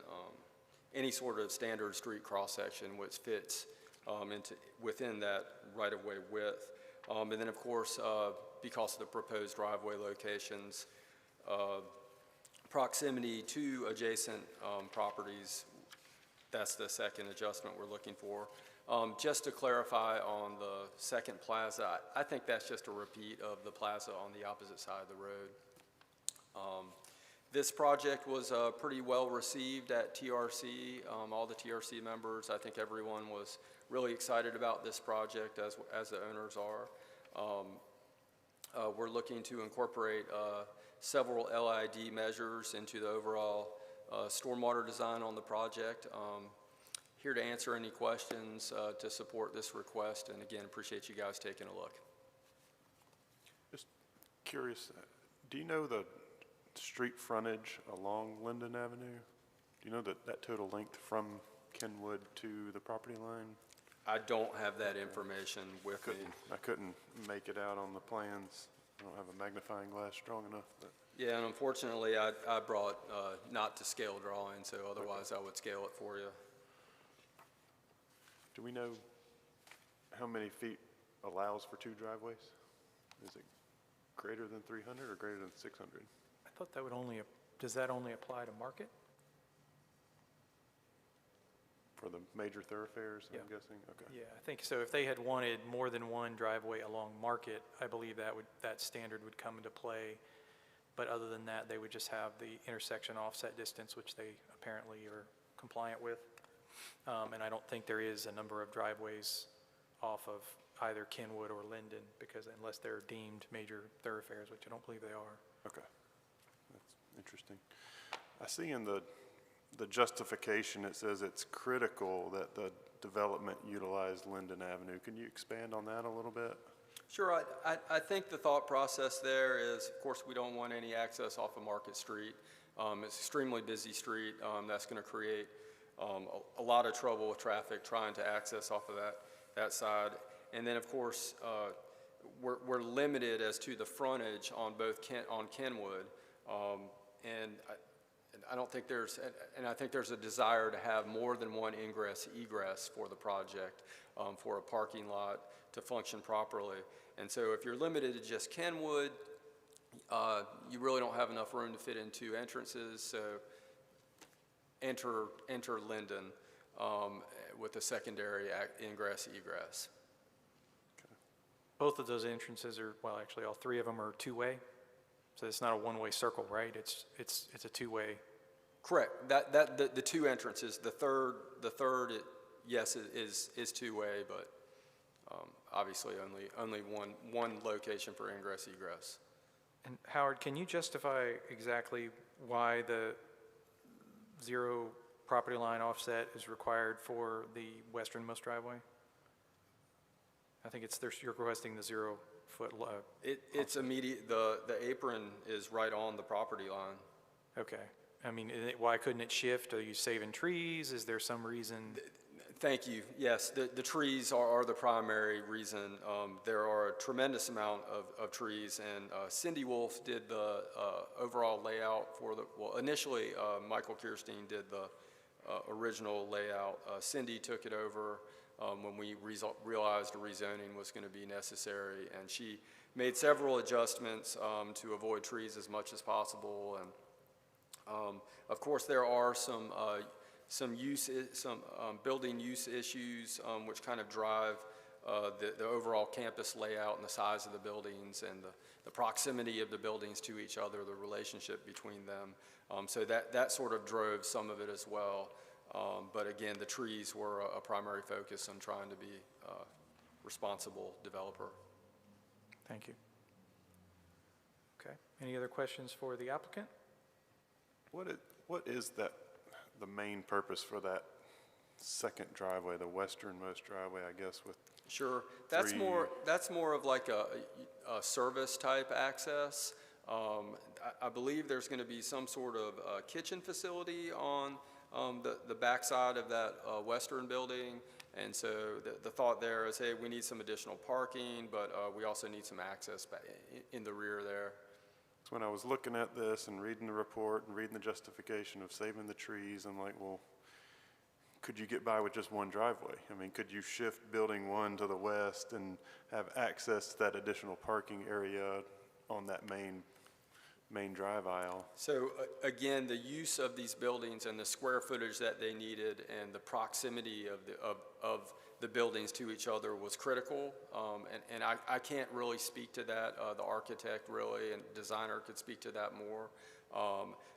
any sort of standard street cross-section which fits within that right-of-way width. And then, of course, because of the proposed driveway locations, proximity to adjacent properties, that's the second adjustment we're looking for. Just to clarify on the second plaza, I think that's just a repeat of the plaza on the opposite side of the road. This project was pretty well received at TRC. All the TRC members, I think everyone was really excited about this project, as the owners are. We're looking to incorporate several LID measures into the overall stormwater design on the project. Here to answer any questions to support this request, and again, appreciate you guys taking a look. Just curious, do you know the street frontage along Linden Avenue? Do you know that total length from Kenwood to the property line? I don't have that information with me. I couldn't make it out on the plans. I don't have a magnifying glass strong enough. But. Yeah, and unfortunately, I brought not to scale drawing, so otherwise I would scale it for you. Do we know how many feet allows for 2 driveways? Is it greater than 300 or greater than 600? I thought that would does that only apply to Market? For the major thoroughfares, Yeah. I'm guessing? Okay. Yeah, I think so. If they had wanted more than one driveway along Market, I believe that standard would come into play. But other than that, they would just have the intersection offset distance, which they apparently are compliant with. And I don't think there is a number of driveways off of either Kenwood or Linden, because unless they're deemed major thoroughfares, which I don't believe they are. Okay, that's interesting. I see in the justification, it says it's critical that the development utilize Linden Avenue. Can you expand on that a little bit? Sure, I think the thought process there is, of course, we don't want any access off of Market Street. It's an extremely busy street. That's going to create a lot of trouble with traffic trying to access off of that side. And then, of course, we're limited as to the frontage on both on Kenwood. And I don't think I think there's a desire to have more than one ingress egress for the project, for a parking lot to function properly. And so if you're limited to just Kenwood, you really don't have enough room to fit in two entrances. So enter Linden with a secondary ingress egress. Both of those entrances are, well, actually, all three of them are two-way. So it's not a one-way circle, right? It's a two-way. Correct. The two entrances. The third, yes, is two-way, but obviously only one location for ingress egress. And Howard, can you justify exactly why the zero property line offset is required for the westernmost driveway? I think you're requesting the 0 foot. It's immediate. The apron is right on the property line. Okay. I mean, why couldn't it shift? Are you saving trees? Is there some reason? Thank you. Yes, the trees are the primary reason. There are a tremendous amount of trees, and Cindy Wolf did the overall layout initially Michael Kirstein did the original layout. Cindy took it over when we realized a rezoning was going to be necessary, and she made several adjustments to avoid trees as much as possible. And of course, there are some building use issues which kind of drive the overall campus layout and the size of the buildings and the proximity of the buildings to each other, the relationship between them. So that sort of drove some of it as well. But again, the trees were a primary focus on trying to be a responsible developer. Thank you. Okay. Any other questions for the applicant? What is the main purpose for that second driveway, the westernmost driveway, I guess, with? Sure, that's more of like a service type access. I believe there's going to be some sort of kitchen facility on the backside of that western building, and so the thought there is, hey, we need some additional parking, but we also need some access back in the rear there. So when I was looking at this and reading the report and reading the justification of saving the trees, I'm like, well, could you get by with just one driveway? I mean, could you shift building one to the west and have access to that additional parking area on that main drive aisle? So again, the use of these buildings and the square footage that they needed and the proximity of the buildings to each other was critical, and I can't really speak to that. The architect really and designer could speak to that more,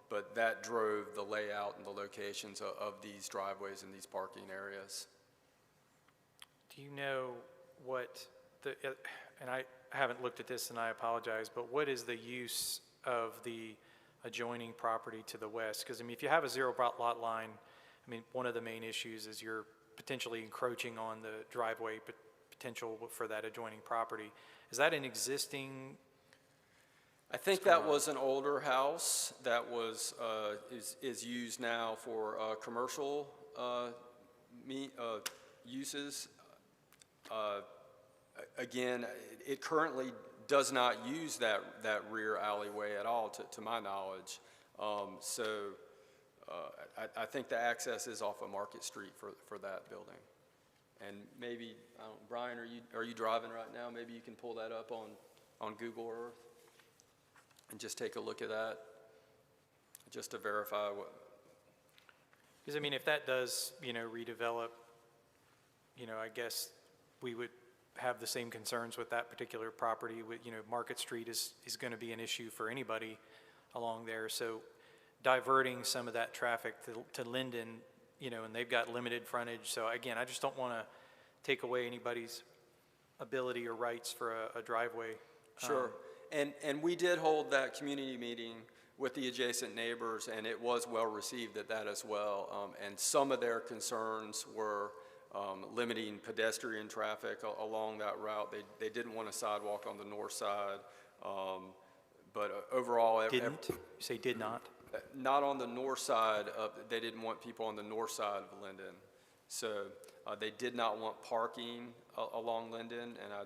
but that drove the layout and the locations of these driveways and these parking areas. Do you know what and I haven't looked at this and I apologize, but what is the use of the adjoining property to the west? Because I mean, if you have a zero lot line, I mean, one of the main issues is you're potentially encroaching on the driveway potential for that adjoining property. Is that an existing? I think that was an older house that was is used now for commercial uses. Again, it currently does not use that rear alleyway at all, to my knowledge. I think the access is off of Market Street for that building. And maybe, Brian, are you driving right now? Maybe you can pull that up on Google Earth and just take a look at that, just to verify what. Because I mean, if that does, redevelop, I guess we would have the same concerns with that particular property. With, Market Street is going to be an issue for anybody along there. So diverting some of that traffic to Linden, and they've got limited frontage. So again, I just don't want to take away anybody's ability or rights for a driveway. Sure. And we did hold that community meeting with the adjacent neighbors, and it was well received at that as well. And some of their concerns were limiting pedestrian traffic along that route. They didn't want a sidewalk on the north side. But overall, Didn't? You say did not? not on the north side they didn't want people on the north side of Linden. So they did not want parking along Linden, and I,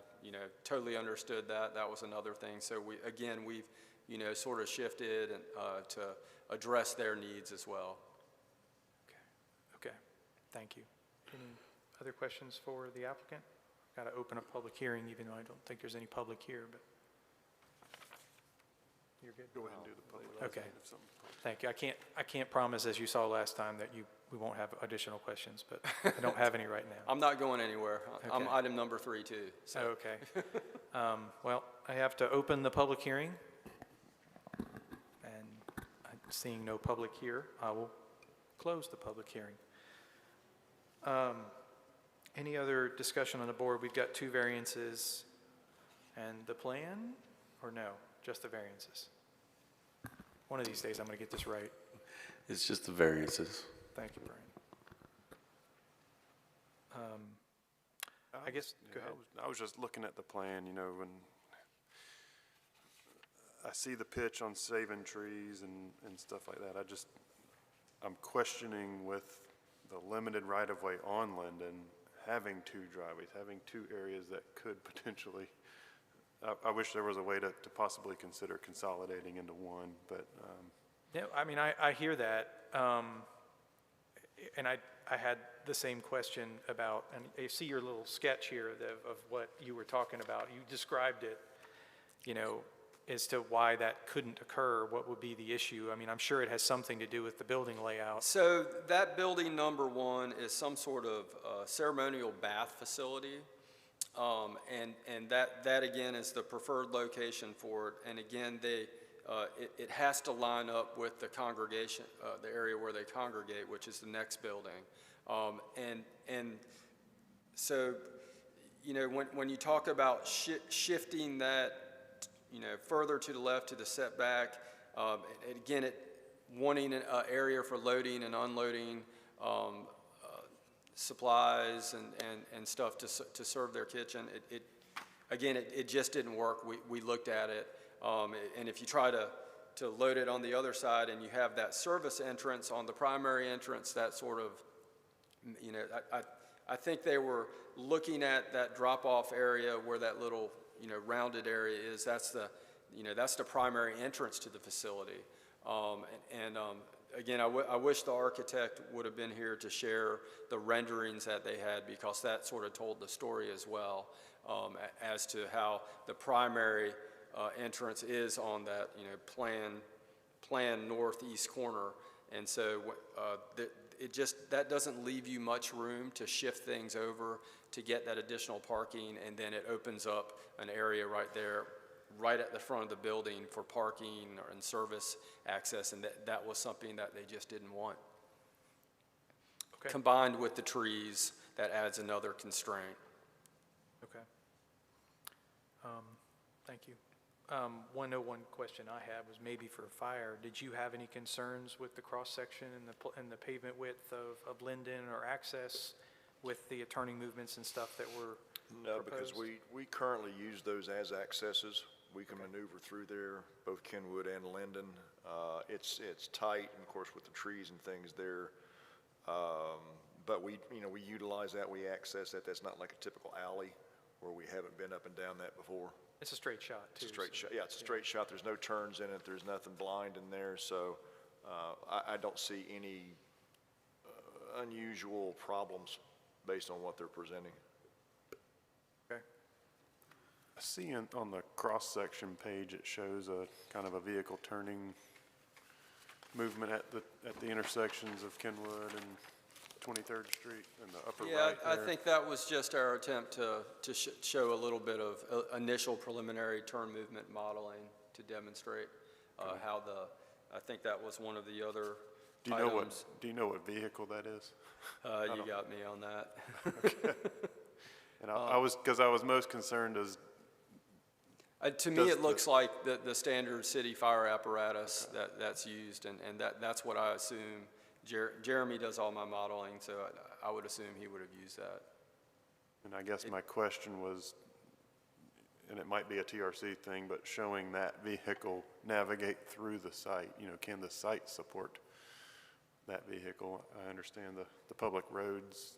totally understood that. That was another thing. So we've, sort of shifted and, to address their needs as well. Okay, thank you. Any other questions for the applicant? Got to open a public hearing, even though I don't think there's any public here, but you're good? Go ahead and do the public. Okay, thank you. I can't promise, as you saw last time, that we won't have additional questions, but I don't have any right now. I'm not going anywhere. I'm Okay. item number 3 too. So. Okay. Well, I have to open the public hearing, and seeing no public here, I will close the public hearing. Any other discussion on the board? We've got 2 variances and the plan, or no, just the variances? One of these days, I'm going to get this right. It's just the variances. Thank you, Brian. I guess, go ahead. I was just looking at the plan, when I see the pitch on saving trees and stuff like that. I'm questioning with the limited right-of-way on Linden, having 2 driveways, having 2 areas that could potentially, I wish there was a way to possibly consider consolidating into one, but. Yeah, I mean, I hear that, and I had the same question about, and I see your little sketch here of what you were talking about. You described it, as to why that couldn't occur, what would be the issue. I mean, I'm sure it has something to do with the building layout. So that building number 1 is some sort of ceremonial bath facility. And that again is the preferred location for it. And again, it has to line up with the congregation, the area where they congregate, which is the next building. And so, when you talk about shifting that, further to the left to the setback, and again, wanting an area for loading and unloading supplies and stuff to serve their kitchen, it just didn't work. We looked at it, and if you try to load it on the other side and you have that service entrance on the primary entrance, that sort of, I think they were looking at that drop-off area where that little, rounded area is. That's the primary entrance to the facility. Again, I wish the architect would have been here to share the renderings that they had, because that sort of told the story as well, as to how the primary entrance is on that, planned northeast corner. And so that doesn't leave you much room to shift things over to get that additional parking, and then it opens up an area right there, right at the front of the building for parking and service access, and that was something that they just didn't want. Okay. Combined with the trees, that adds another constraint. Okay. Thank you. One question I had was maybe for fire. Did you have any concerns with the cross-section and the pavement width of Linden, or access with the turning movements and stuff that were No, proposed? because we currently use those as accesses. We can maneuver through there, both Kenwood and Linden. It's tight, and of course with the trees and things there. But we utilize that, we access that. That's not like a typical alley where we haven't been up and down that before. It's a straight shot, too. It's a straight shot, yeah, it's a straight shot. There's no turns in it. There's nothing blind in there. So I don't see any unusual problems based on what they're presenting. Okay. I see on the cross-section page, it shows a kind of a vehicle turning movement at the intersections of Kenwood and 23rd Street in the upper right I there. think that was just our attempt to show a little bit of initial preliminary turn movement modeling to demonstrate how I think that was one of the other items. Do you know what vehicle that is? You got me on that. And because I was most concerned as, To me, Does it looks like the standard city fire apparatus that's used, and that's what I assume. Jeremy does all my modeling, so I would assume he would have used that. and I guess my question was, and it might be a TRC thing, but showing that vehicle navigate through the site, can the site support that vehicle? I understand the public roads.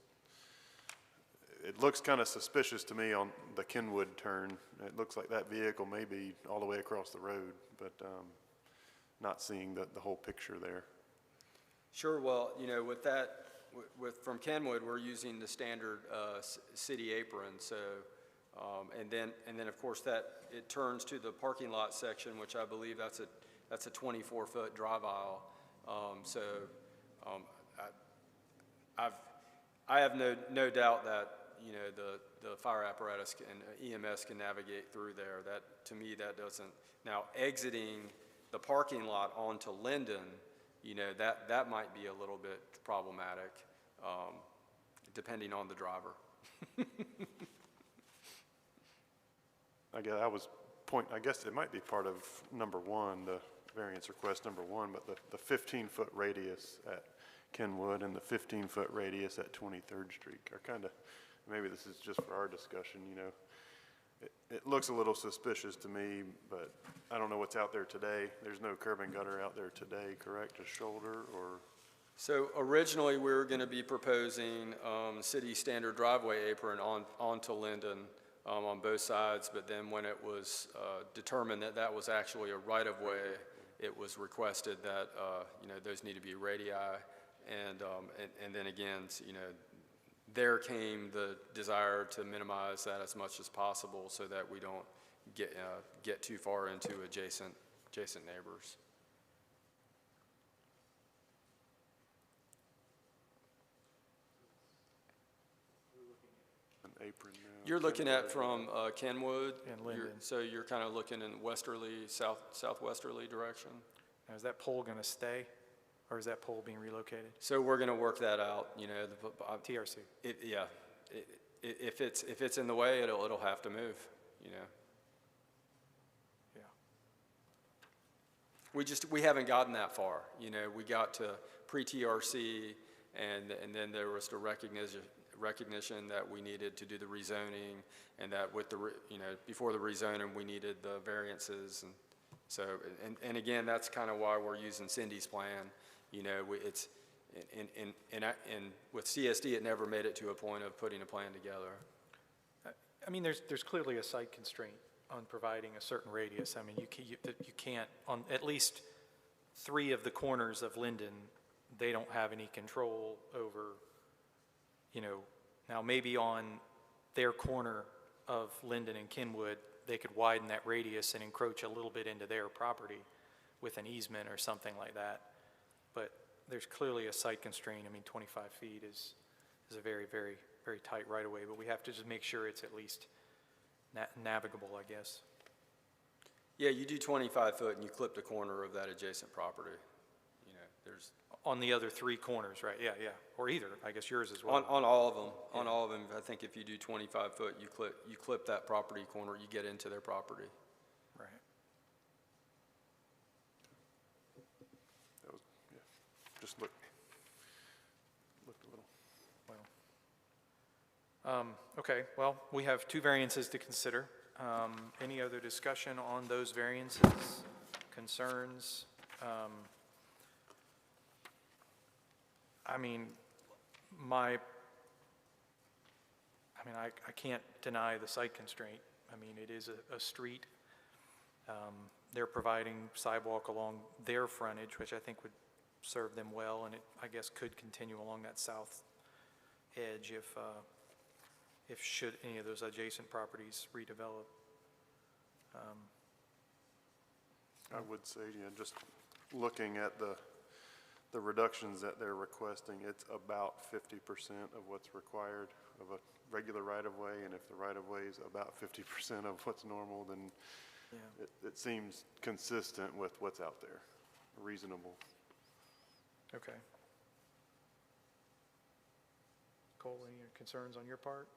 It looks kind of suspicious to me on the Kenwood turn. It looks like that vehicle may be all the way across the road, but not seeing the whole picture there. Sure, well, with that, from Kenwood, we're using the standard city apron, so, and then of course it turns to the parking lot section, which I believe that's a 24-foot drive aisle. I have no doubt that, the fire apparatus and EMS can navigate through there. That, to me, that doesn't, now exiting the parking lot onto Linden, that might be a little bit problematic, depending on the driver. I guess it might be part of number one, the variance request number one, but the 15-foot radius at Kenwood and the 15-foot radius at 23rd Street are kind of, maybe this is just for our discussion, it looks a little suspicious to me, but I don't know what's out there today. There's no curb and gutter out there today, correct? Just shoulder or? So originally, we were going to be proposing city standard driveway apron onto Linden on both sides, but then when it was determined that that was actually a right-of-way, it was requested that, those need to be radii. And then again, there came the desire to minimize that as much as possible so that we don't get too far into adjacent neighbors. An apron now. You're looking at from Kenwood? And Linden. So you're kind of looking in southwesterly direction? Now, is that pole going to stay, or is that pole being relocated? So we're going to work that out, TRC. Yeah. If it's in the way, it'll have to move, Yeah. We haven't gotten that far. We got to pre-TRC, and then there was the recognition that we needed to do the rezoning, and that with before the rezoning, we needed the variances, and so, and again, that's kind of why we're using Cindy's plan. It's, and with CSD, it never made it to a point of putting a plan together. I mean, there's clearly a site constraint on providing a certain radius. I mean, you can't, on at least 3 of the corners of Linden, they don't have any control over, now maybe on their corner of Linden and Kenwood, they could widen that radius and encroach a little bit into their property with an easement or something like that. But there's clearly a site constraint. I mean, 25 feet is a very, very, very tight right-of-way, but we have to just make sure it's at least navigable, I guess. Yeah, you do 25 foot and you clip the corner of that adjacent property. There's On the other 3 corners, right? Yeah, or either. I guess yours as well. on all of them. Yeah. On all of them, I think if you do 25 foot, you clip that property corner, you get into their property. Right. That was, yeah, just looked a little. Well, okay, well, we have 2 variances to consider. Any other discussion on those variances, concerns? I can't deny the site constraint. I mean, it is a street. They're providing sidewalk along their frontage, which I think would serve them well, and it, I guess, could continue along that south edge if should any of those adjacent properties redevelop. I would say, just looking at the reductions that they're requesting, it's about 50% of what's required of a regular right-of-way, and if the right-of-way is about 50% of what's normal, then it seems consistent with what's out there, reasonable. Okay. Cole, any concerns on your part?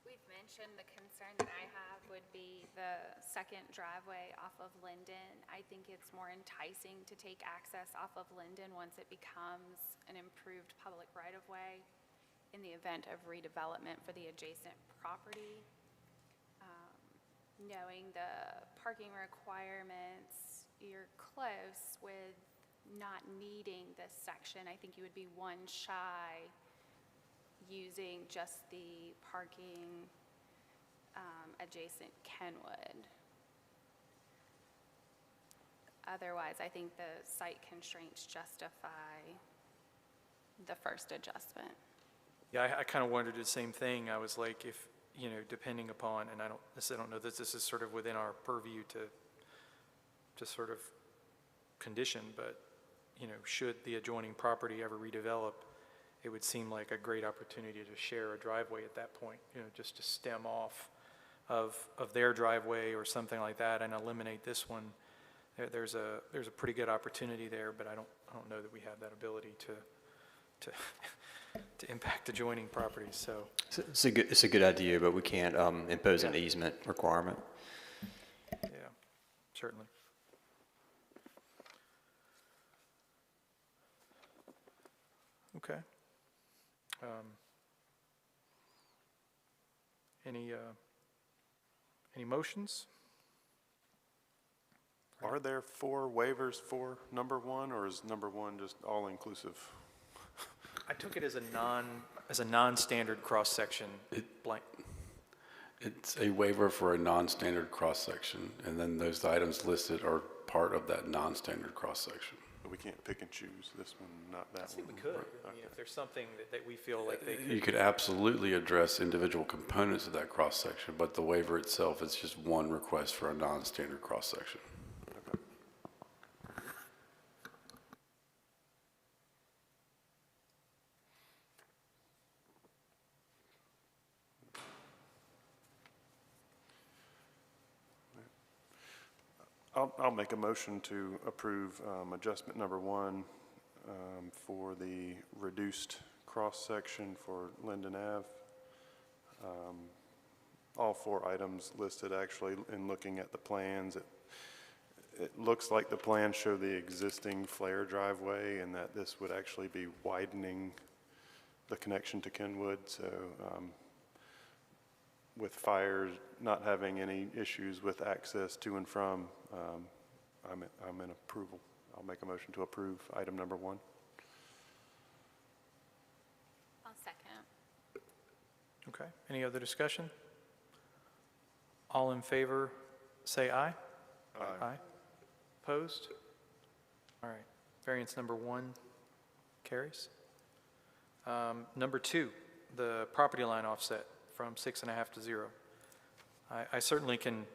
We've mentioned the concern that I have would be the second driveway off of Linden. I think it's more enticing to take access off of Linden once it becomes an improved public right-of-way in the event of redevelopment for the adjacent property. Knowing the parking requirements, you're close with not needing this section. I think you would be one shy using just the parking adjacent Kenwood. Otherwise, I think the site constraints justify the first adjustment. Yeah, I kind of wondered the same thing. I was like, if, you know, depending upon, and I don't know that this is sort of within our purview to sort of condition, but, you know, should the adjoining property ever redevelop, it would seem like a great opportunity to share a driveway at that point, you know, just to stem off of their driveway or something like that and eliminate this one. There's a pretty good opportunity there, but I don't know that we have that ability to impact adjoining properties, so. It's a good idea, but we can't impose an easement requirement. Yeah, certainly. Okay. Any motions? Are there 4 waivers for number 1, or is number 1 just all-inclusive? I took it as a non-standard cross-section blank. It's a waiver for a non-standard cross-section, and then those items listed are part of that non-standard cross-section. But we can't pick and choose this one, not that one. I think we could. I mean, if there's something that we feel like they could. You could absolutely address individual components of that cross-section, but the waiver itself is just one request for a non-standard cross-section. Okay. I'll make a motion to approve adjustment number 1 for the reduced cross-section for Linden Ave. All 4 items listed, actually, in looking at the plans, it looks like the plans show the existing flare driveway and that this would actually be widening the connection to Kenwood. So with fires not having any issues with access to and from, I'm in approval. I'll make a motion to approve item number 1. I'll second. Okay, any other discussion? All in favor, say aye. Aye. Opposed? All right, variance number 1 carries. Number 2, the property line offset from 6.5 to 0. I certainly can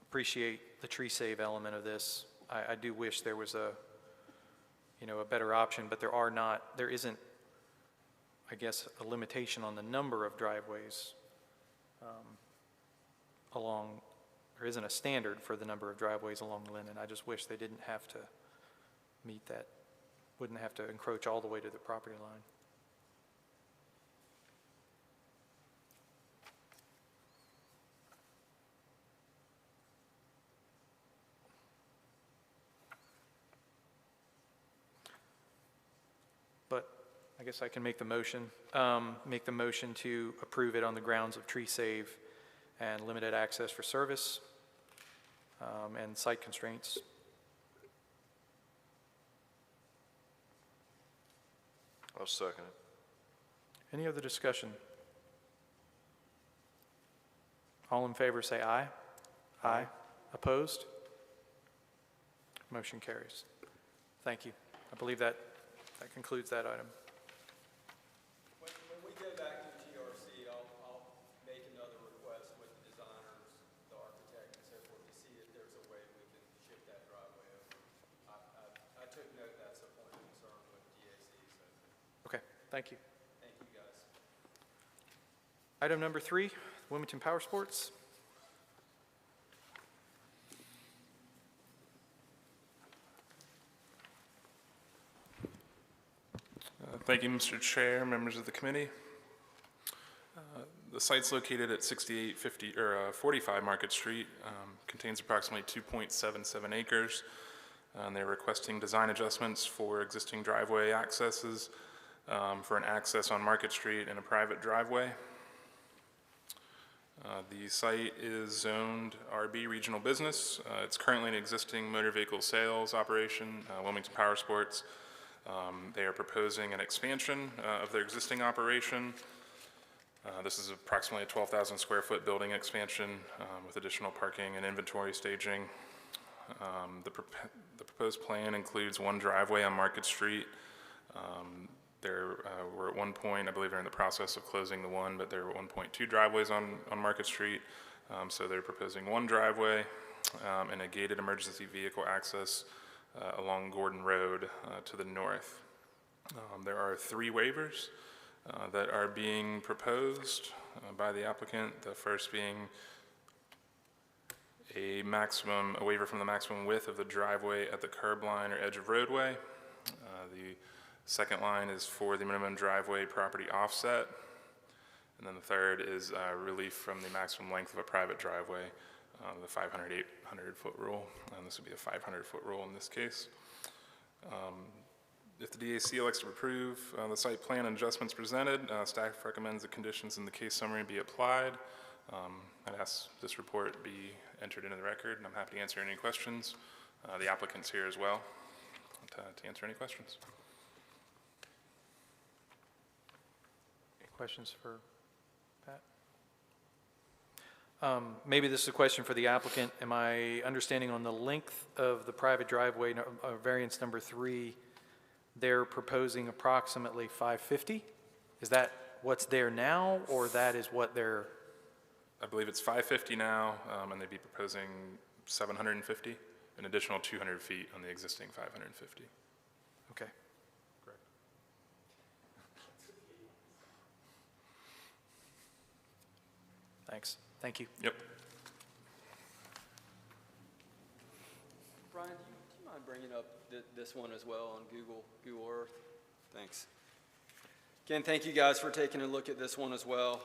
appreciate the tree save element of this. I do wish there was a better option, but there isn't, I guess, a limitation on the number of driveways there isn't a standard for the number of driveways along Linden. I just wish they didn't have to meet that, wouldn't have to encroach all the way to the property line. But I guess I can make the motion to approve it on the grounds of tree save and limited access for service and site constraints. I'll second it. Any other discussion? All in favor say aye. Aye. Opposed? Motion carries. Thank you. I believe that concludes that item. When we go back to the GRC, I'll make another request with the designers, the architect, and so forth, to see if there's a way we can shift that driveway over. I took note that's a point of concern with DAC, so Okay, thank you. thank you, guys. Item number 3, Wilmington Power Sports. Thank you, Mr. Chair, members of the committee. The site's located at 45 Market Street, contains approximately 2.77 acres. And they're requesting design adjustments for existing driveway accesses, for an access on Market Street and a private driveway. The site is zoned RB Regional Business. It's currently an existing motor vehicle sales operation, Wilmington Power Sports. They are proposing an expansion of their existing operation. This is approximately a 12,000 square foot building expansion with additional parking and inventory staging. The proposed plan includes one driveway on Market Street. There were at one point, I believe they're in the process of closing the one, but there were 1 point 2 driveways on Market Street. So they're proposing one driveway and a gated emergency vehicle access along Gordon Road to the north. There are 3 waivers that are being proposed by the applicant. The first being a waiver from the maximum width of the driveway at the curb line or edge of roadway. The second line is for the minimum driveway property offset. And then the third is relief from the maximum length of a private driveway, the 500, 800-foot rule. And this would be a 500-foot rule in this case. If the DAC elects to approve the site plan and adjustments presented, staff recommends the conditions in the case summary be applied. I'd ask this report be entered into the record, and I'm happy to answer any questions. The applicant's here as well to answer any questions. Any questions for Pat? Maybe this is a question for the applicant. Am I understanding on the length of the private driveway, variance number 3, they're proposing approximately 550? Is that what's there now, or that is what they're? I believe it's 550 now, and they'd be proposing 750, an additional 200 feet on the existing 550. Okay. Correct. Thanks. Thank you. Yep. Brian, do you mind bringing up this one as well on Google Earth? Thanks. Again, thank you guys for taking a look at this one as well.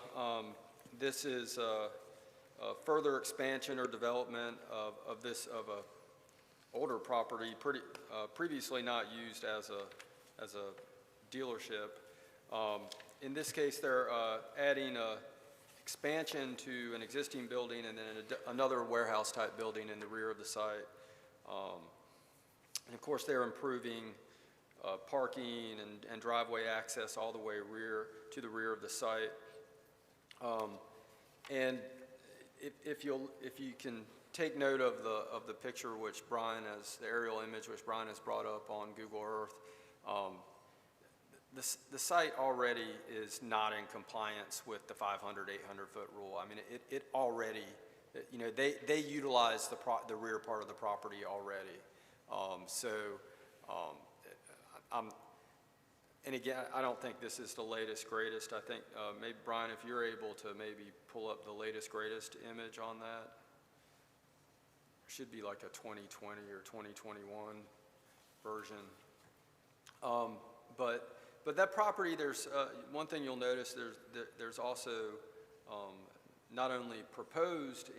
This is a further expansion or development of a older property, previously not used as a dealership. In this case, they're adding a expansion to an existing building and then another warehouse type building in the rear of the site. And of course, they're improving parking and driveway access all the way to the rear of the site. And if you can take note of the picture which Brian the aerial image which Brian has brought up on Google Earth, the site already is not in compliance with the 500, 800-foot rule. I mean, it already, you know, they utilize the rear part of the property already. And again, I don't think this is the latest, greatest. I think maybe, Brian, if you're able to maybe pull up the latest, greatest image on that. It should be like a 2020 or 2021 version. But that property, there's one thing you'll notice, there's also not only proposed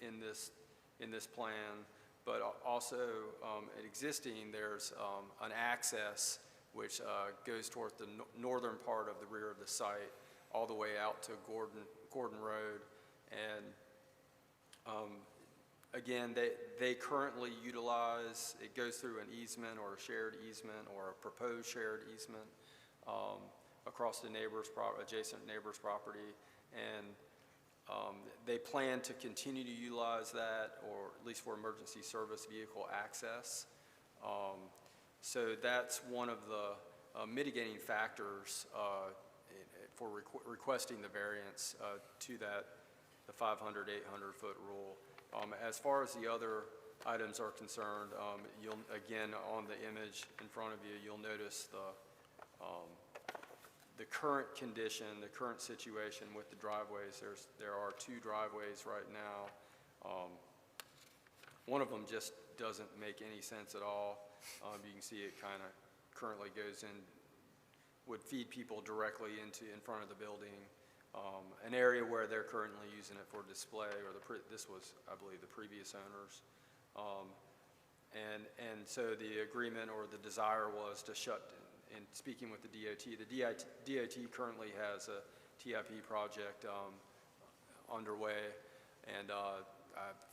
in this plan, but also existing, there's an access which goes towards the northern part of the rear of the site, all the way out to Gordon Road. And again, they currently utilize, it goes through an easement or a shared easement or a proposed shared easement across the adjacent neighbor's property. And they plan to continue to utilize that, or at least for emergency service vehicle access. So that's one of the mitigating factors for requesting the variance to the 500, 800-foot rule. As far as the other items are concerned, again, on the image in front of you, you'll notice the current condition, the current situation with the driveways. There are 2 driveways right now. One of them just doesn't make any sense at all. You can see it kind of currently goes in would feed people directly in front of the building, an area where they're currently using it for display, or this was, I believe, the previous owners. And so the agreement or the desire was to shut, in speaking with the DOT currently has a TIP project underway, and I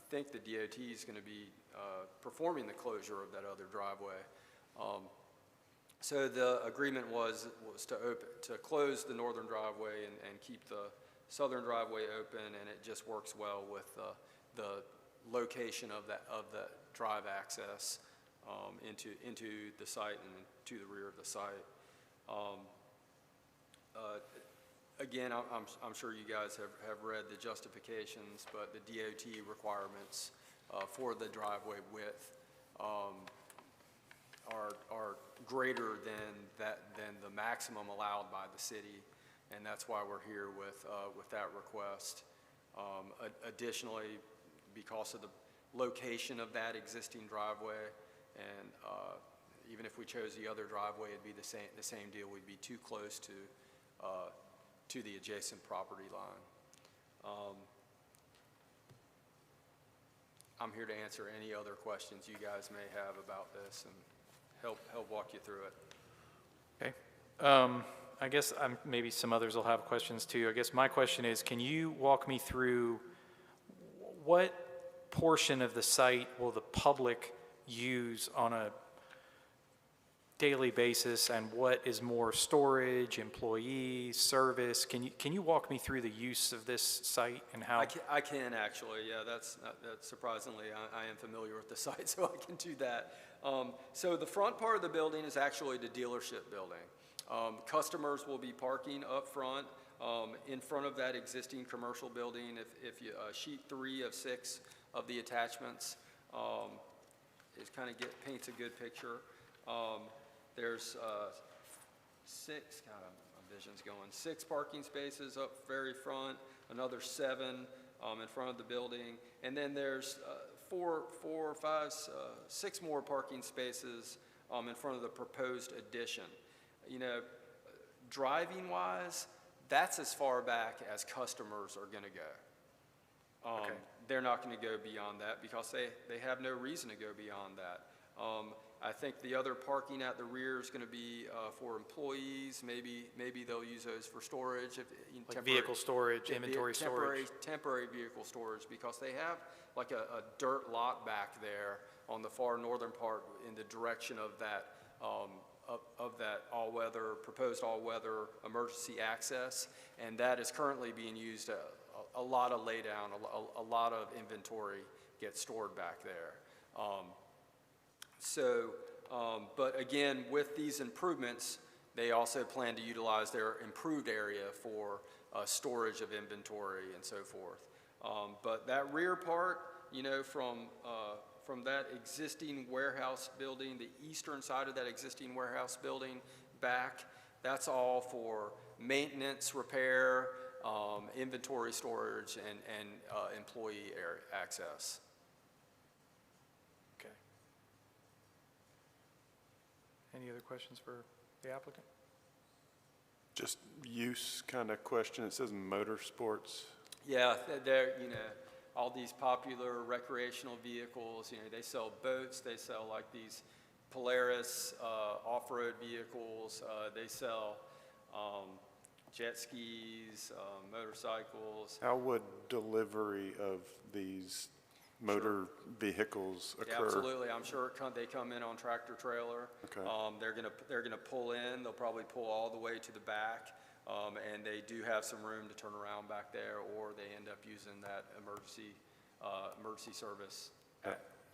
think the DOT is going to be performing the closure of that other driveway. So the agreement was to close the northern driveway and keep the southern driveway open, and it just works well with the location of the drive access into the site and to the rear of the site. Again, I'm sure you guys have read the justifications, but the DOT requirements for the driveway width are greater than the maximum allowed by the city, and that's why we're here with that request. Additionally, because of the location of that existing driveway, and even if we chose the other driveway, it'd be the same deal. We'd be too close to the adjacent property line. I'm here to answer any other questions you guys may have about this and help walk you through it. Okay. I guess maybe some others will have questions too. I guess my question is, can you walk me through what portion of the site will the public use on a daily basis, and what is more storage, employees, service? Can you walk me through the use of this site and how? I can actually, yeah, that's surprisingly, I am familiar with the site, so I can do that. So the front part of the building is actually the dealership building. Customers will be parking up front, in front of that existing commercial building. If you, sheet 3 of 6 of the attachments paints a good picture. There's 6, God, my vision's going, 6 parking spaces up very front, another 7 in front of the building, and then there's 6 more parking spaces in front of the proposed addition. You know, driving-wise, that's as far back as customers are going to go. Okay. They're not going to go beyond that because they have no reason to go beyond that. I think the other parking at the rear is going to be for employees. Maybe they'll use those for storage, Like vehicle storage, inventory storage? Temporary vehicle storage, because they have like a dirt lot back there on the far northern part in the direction of that proposed all-weather emergency access, and that is currently being used. A lot of laydown, a lot of inventory gets stored back there. But again, with these improvements, they also plan to utilize their improved area for storage of inventory and so forth. But that rear part, you know, from that existing warehouse building, the eastern side of that existing warehouse building back, that's all for maintenance, repair, inventory storage, and employee access. Okay. Any other questions for the applicant? Just use kind of question. It says motorsports. Yeah, they're, you know, all these popular recreational vehicles, you know, they sell boats, they sell like these Polaris off-road vehicles, they sell jet skis, motorcycles. How would delivery of these motor vehicles occur? Yeah, absolutely. I'm sure they come in on tractor trailer. Okay. They're gonna pull in. They'll probably pull all the way to the back, and they do have some room to turn around back there, or they end up using that emergency service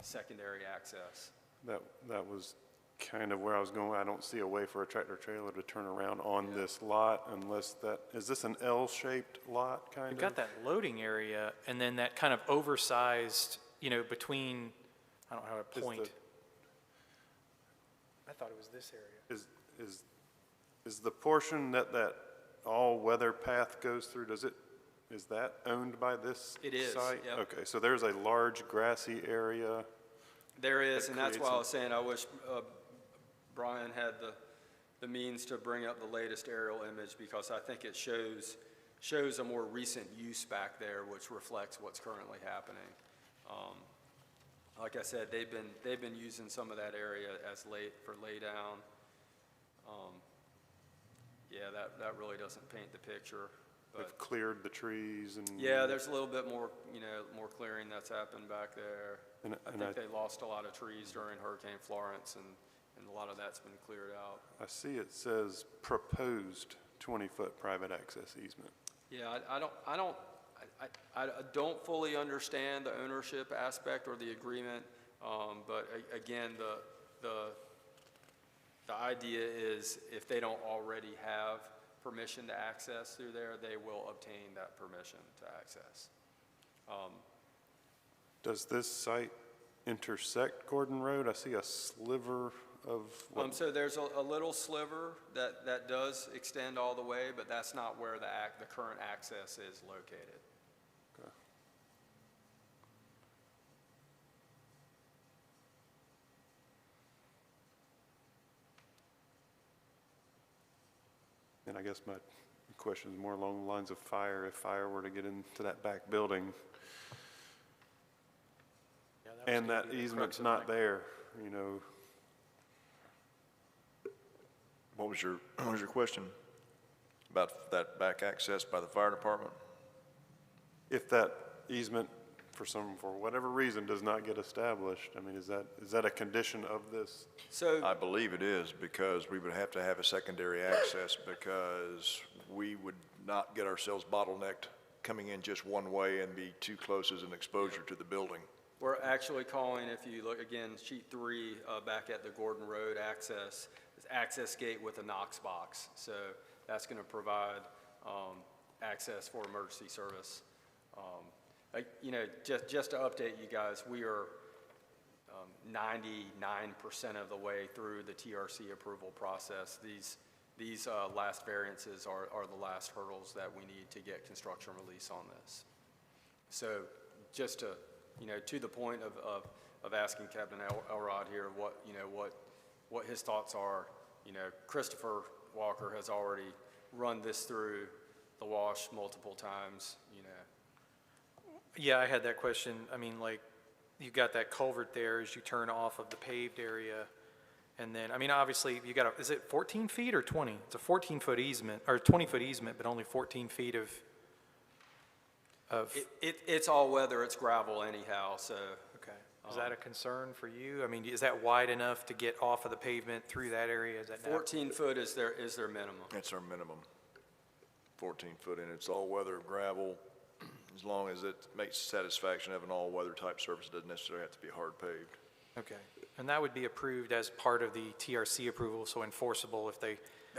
secondary access. That was kind of where I was going. I don't see a way for a tractor trailer to turn around on this lot unless is this an L-shaped lot kind of? You've got that loading area and then that kind of oversized, you know, between, I don't know how to point. I thought it was this area. Is the portion that all-weather path goes through, is that owned by this site? It is, yep. Okay, so there's a large grassy area. There is, and that's why I was saying I wish Brian had the the means to bring up the latest aerial image because I think it shows a more recent use back there, which reflects what's currently happening. Like I said, they've been using some of that area as lay down. Yeah, that really doesn't paint the picture. But They've cleared the trees and. yeah, there's a little bit more, more clearing that's happened back there. And I think they lost a lot of trees during Hurricane Florence, and a lot of that's been cleared out. I see it says proposed 20-foot private access easement. Yeah, I don't fully understand the ownership aspect or the agreement, but again, the idea is if they don't already have permission to access through there, they will obtain that permission to access. Does this site intersect Gordon Road? I see a sliver of. So there's a little sliver that does extend all the way, but that's not where the current access is located. Okay. And I guess my question is more along the lines of fire. If fire were to get into that back building, and that easement's not there, What was your question? About that back access by the fire department? if that easement for whatever reason does not get established, I mean, is that a condition of this? So I believe it is, because we would have to have a secondary access, because we would not get ourselves bottlenecked coming in just one way and be too close as an exposure to the building. we're actually calling, if you look again, sheet 3, back at the Gordon Road access, it's access gate with a Knox box. So that's going to provide access for emergency service. Just to update you guys, we are 99% of the way through the TRC approval process. These last variances are the last hurdles that we need to get construction release on this. So just to the point of asking Captain Elrod here what his thoughts are, Christopher Walker has already run this through the wash multiple times, Yeah, I had that question. I mean, like, you've got that culvert there as you turn off of the paved area. And then, I mean, obviously, you got is it 14 feet or 20? It's a 14-foot easement, or 20-foot easement, but only 14 feet of. It's all weather, it's gravel anyhow, so. Okay. Is that a concern for you? I mean, is that wide enough to get off of the pavement through that area? Is that 14 foot is their minimum. That's our minimum, 14 foot, and it's all-weather gravel, as long as it makes satisfaction of an all-weather type surface. It doesn't necessarily have to be hard paved. Okay. And that would be approved as part of the TRC approval, so enforceable if they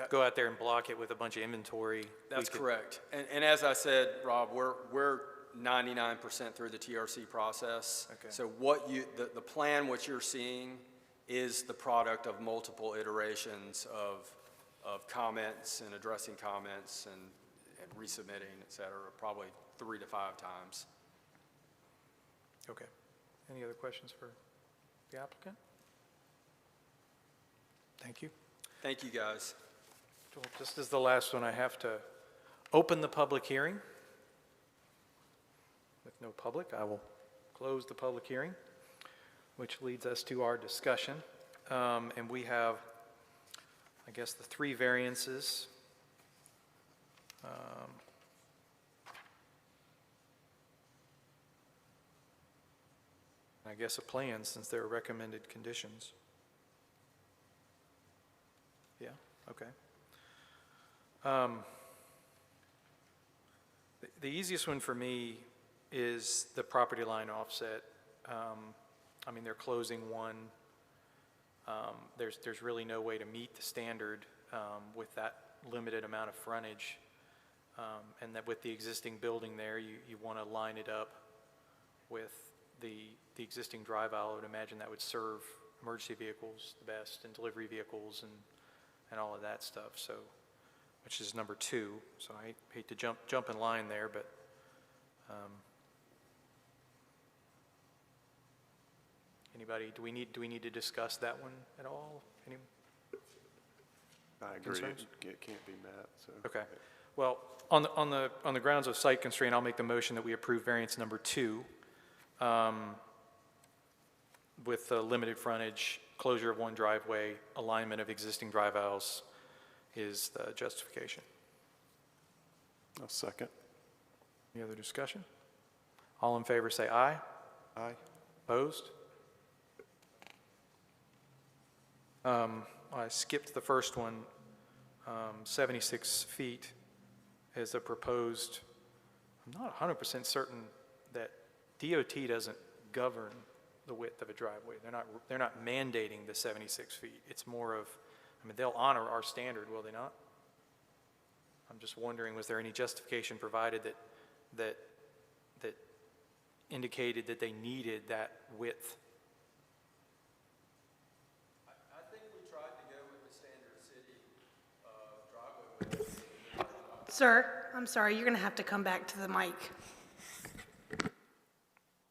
go out there and block it with a bunch of inventory. That's correct. And as I said, Rob, we're 99% through the TRC process. Okay. So the plan, what you're seeing, is the product of multiple iterations of comments and addressing comments and resubmitting, et cetera, probably 3 to 5 times. Okay. Any other questions for the applicant? Thank you. Thank you, guys. Well, just as the last one, I have to open the public hearing. With no public, I will close the public hearing, which leads us to our discussion. And we have, I guess, the 3 variances. I guess a plan, since they're recommended conditions. Yeah, okay. The easiest one for me is the property line offset. I mean, they're closing one. There's really no way to meet the standard with that limited amount of frontage. And that with the existing building there, you want to line it up with the existing drive aisle. I would imagine that would serve emergency vehicles the best and delivery vehicles and all of that stuff. So, which is number 2. So I hate to jump in line there, but anybody, do we need to discuss that one at all? I agree. concerns? It can't be met, so. Okay. Well, on the grounds of site constraint, I'll make the motion that we approve variance number 2 with the limited frontage, closure of one driveway, alignment of existing drive aisles is the justification. A second. Any other discussion? All in favor say aye. Aye. Opposed? I skipped the first one. 76 feet is a proposed, I'm not 100% certain that DOT doesn't govern the width of a driveway. They're not mandating the 76 feet. It's more of, I mean, they'll honor our standard, will they not? I'm just wondering, was there any justification provided that indicated that they needed that width? I think we tried to go with the standard city driveway width. Sir, I'm sorry, you're going to have to come back to the mic.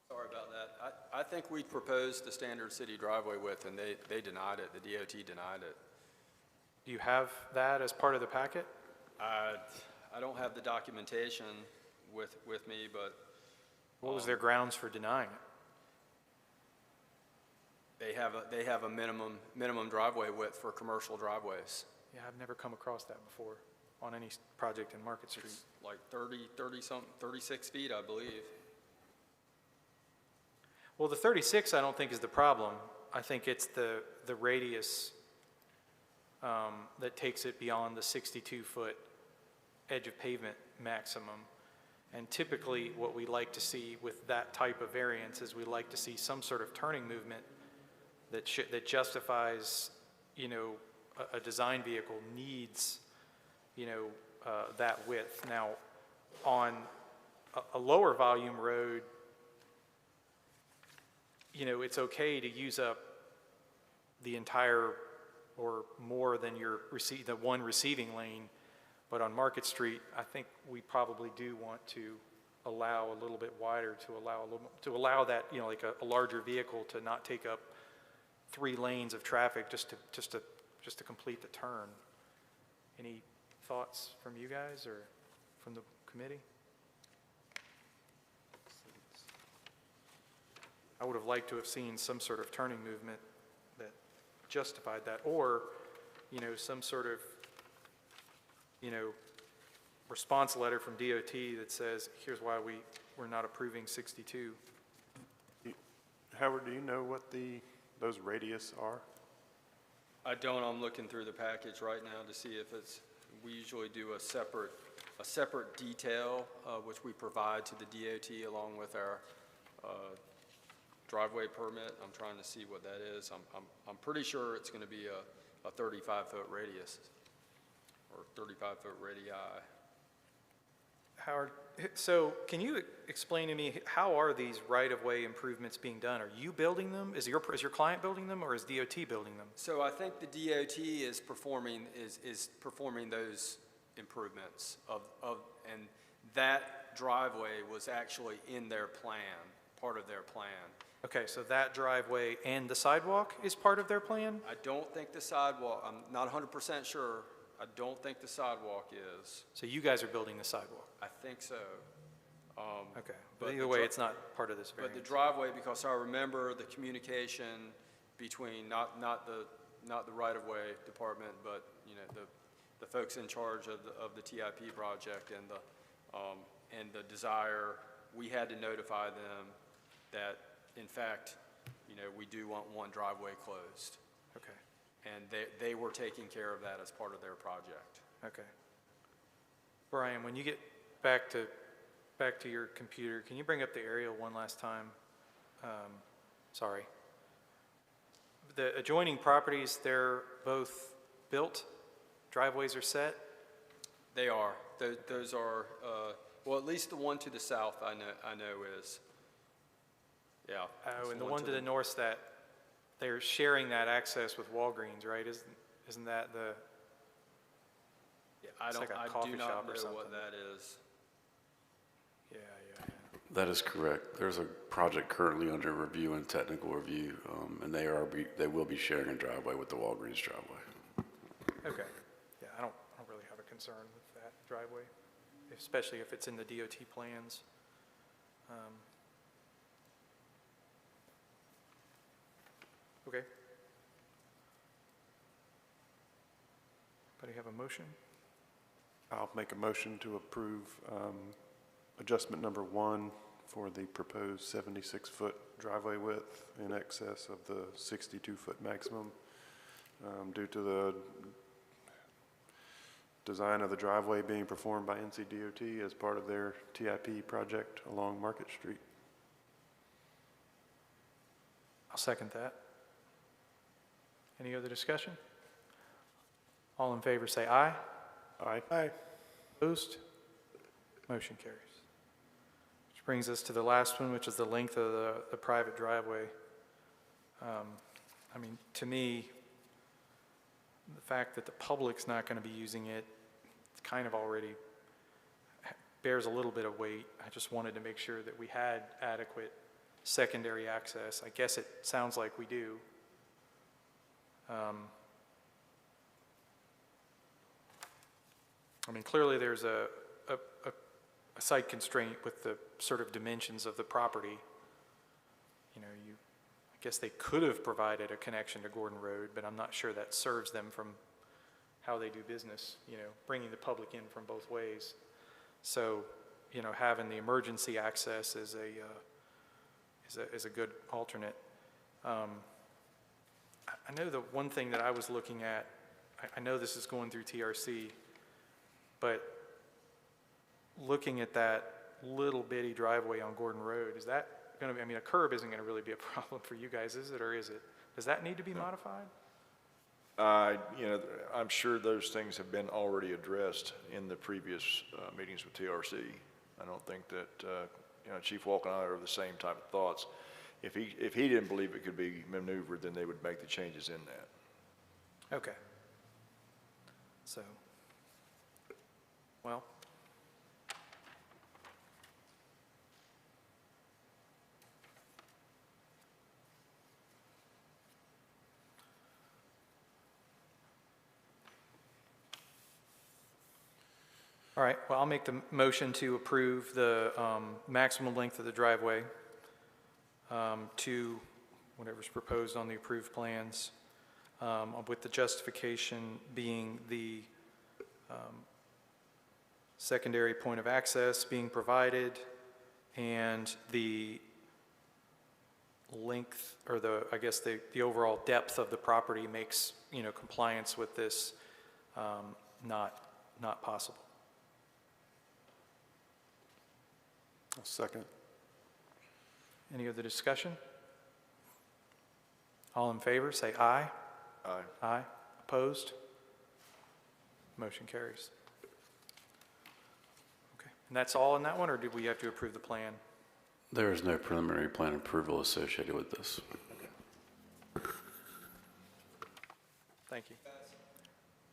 Sorry about that. I think we proposed the standard city driveway width, and they denied it. The DOT denied it. Do you have that as part of the packet? I don't have the documentation with me, but What was their grounds for denying it? they have a minimum driveway width for commercial driveways. Yeah, I've never come across that before on any project in Market Street. It's like 36 feet, I believe. Well, the 36 I don't think is the problem. I think it's the radius that takes it beyond the 62-foot edge of pavement maximum. And typically, what we like to see with that type of variance is we like to see some sort of turning movement that justifies, a design vehicle needs, that width. Now, on a lower volume road, it's okay to use up the entire or more than the one receiving lane. But on Market Street, I think we probably do want to allow a little bit wider to allow that, like a larger vehicle to not take up 3 lanes of traffic just to complete the turn. Any thoughts from you guys or from the committee? I would have liked to have seen some sort of turning movement that justified that, or, some sort of response letter from DOT that says, here's why we're not approving 62. Howard, do you know what those radius are? I don't. I'm looking through the package right now to see if we usually do a separate detail, which we provide to the DOT along with our driveway permit. I'm trying to see what that is. I'm pretty sure it's going to be a 35-foot radius or 35-foot radii. Howard, so can you explain to me, how are these right-of-way improvements being done? Are you building them? Is your client building them, or is DOT building them? So I think the DOT is performing those improvements and that driveway was actually in their plan, part of their plan. Okay, so that driveway and the sidewalk is part of their plan? I don't think the sidewalk, I'm not 100% sure. I don't think the sidewalk is. So you guys are building the sidewalk? I think so. Okay, but either way, it's not part of this variance. But the driveway, because I remember the communication between not the right-of-way department, but the folks in charge of the TIP project and the desire, we had to notify them that, in fact, we do want one driveway closed. Okay. And they were taking care of that as part of their project. Okay. Brian, when you get back to your computer, can you bring up the aerial one last time? Sorry. The adjoining properties, they're both built? Driveways are set? They are. Those are, well, at least the one to the south I know is. Yeah. Oh, and the one to the north, they're sharing that access with Walgreens, right? Isn't that the? Yeah, I do not know what that is. Yeah. That is correct. There's a project currently under review and technical review, and they will be sharing a driveway with the Walgreens driveway. Okay. really have a concern with that driveway, especially if it's in the DOT plans. Okay. Anybody have a motion? I'll make a motion to approve adjustment number 1 for the proposed 76-foot driveway width in excess of the 62-foot maximum due to the design of the driveway being performed by NCDOT as part of their TIP project along Market Street. I'll second that. Any other discussion? All in favor say aye. Aye. Aye. Opposed? Motion carries. Which brings us to the last one, which is the length of the private driveway. I mean, to me, the fact that the public's not going to be using it, it's kind of already bears a little bit of weight. I just wanted to make sure that we had adequate secondary access. I guess it sounds like we do. I mean, clearly there's a site constraint with the sort of dimensions of the property. You know, I guess they could have provided a connection to Gordon Road, but I'm not sure that serves them from how they do business, you know, bringing the public in from both ways. So, you know, having the emergency access is a good alternate. I know the one thing that I was looking at, I know this is going through TRC, but looking at that little bitty driveway on Gordon Road, is that going to be, I mean, a curb isn't going to really be a problem for you guys, is it, or is it? Does that need to be modified? You know, I'm sure those things have been already addressed in the previous meetings with TRC. I don't think that, you know, Chief Walk and I are of the same type of thoughts. If he didn't believe it could be maneuvered, then they would make the changes in that. Okay. So, well, all right, well, I'll make the motion to approve the maximum length of the driveway to whatever's proposed on the approved plans, with the justification being the secondary point of access being provided and the length, or I guess the overall depth of the property makes, you know, compliance with this not possible. I'll second. Any other discussion? All in favor, say aye. Aye. Aye. Opposed? Motion carries. Okay, and that's all in that one, or did we have to approve the plan? There is no preliminary plan approval associated with this. Thank you.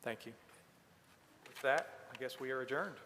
Thank you. With that, I guess we are adjourned.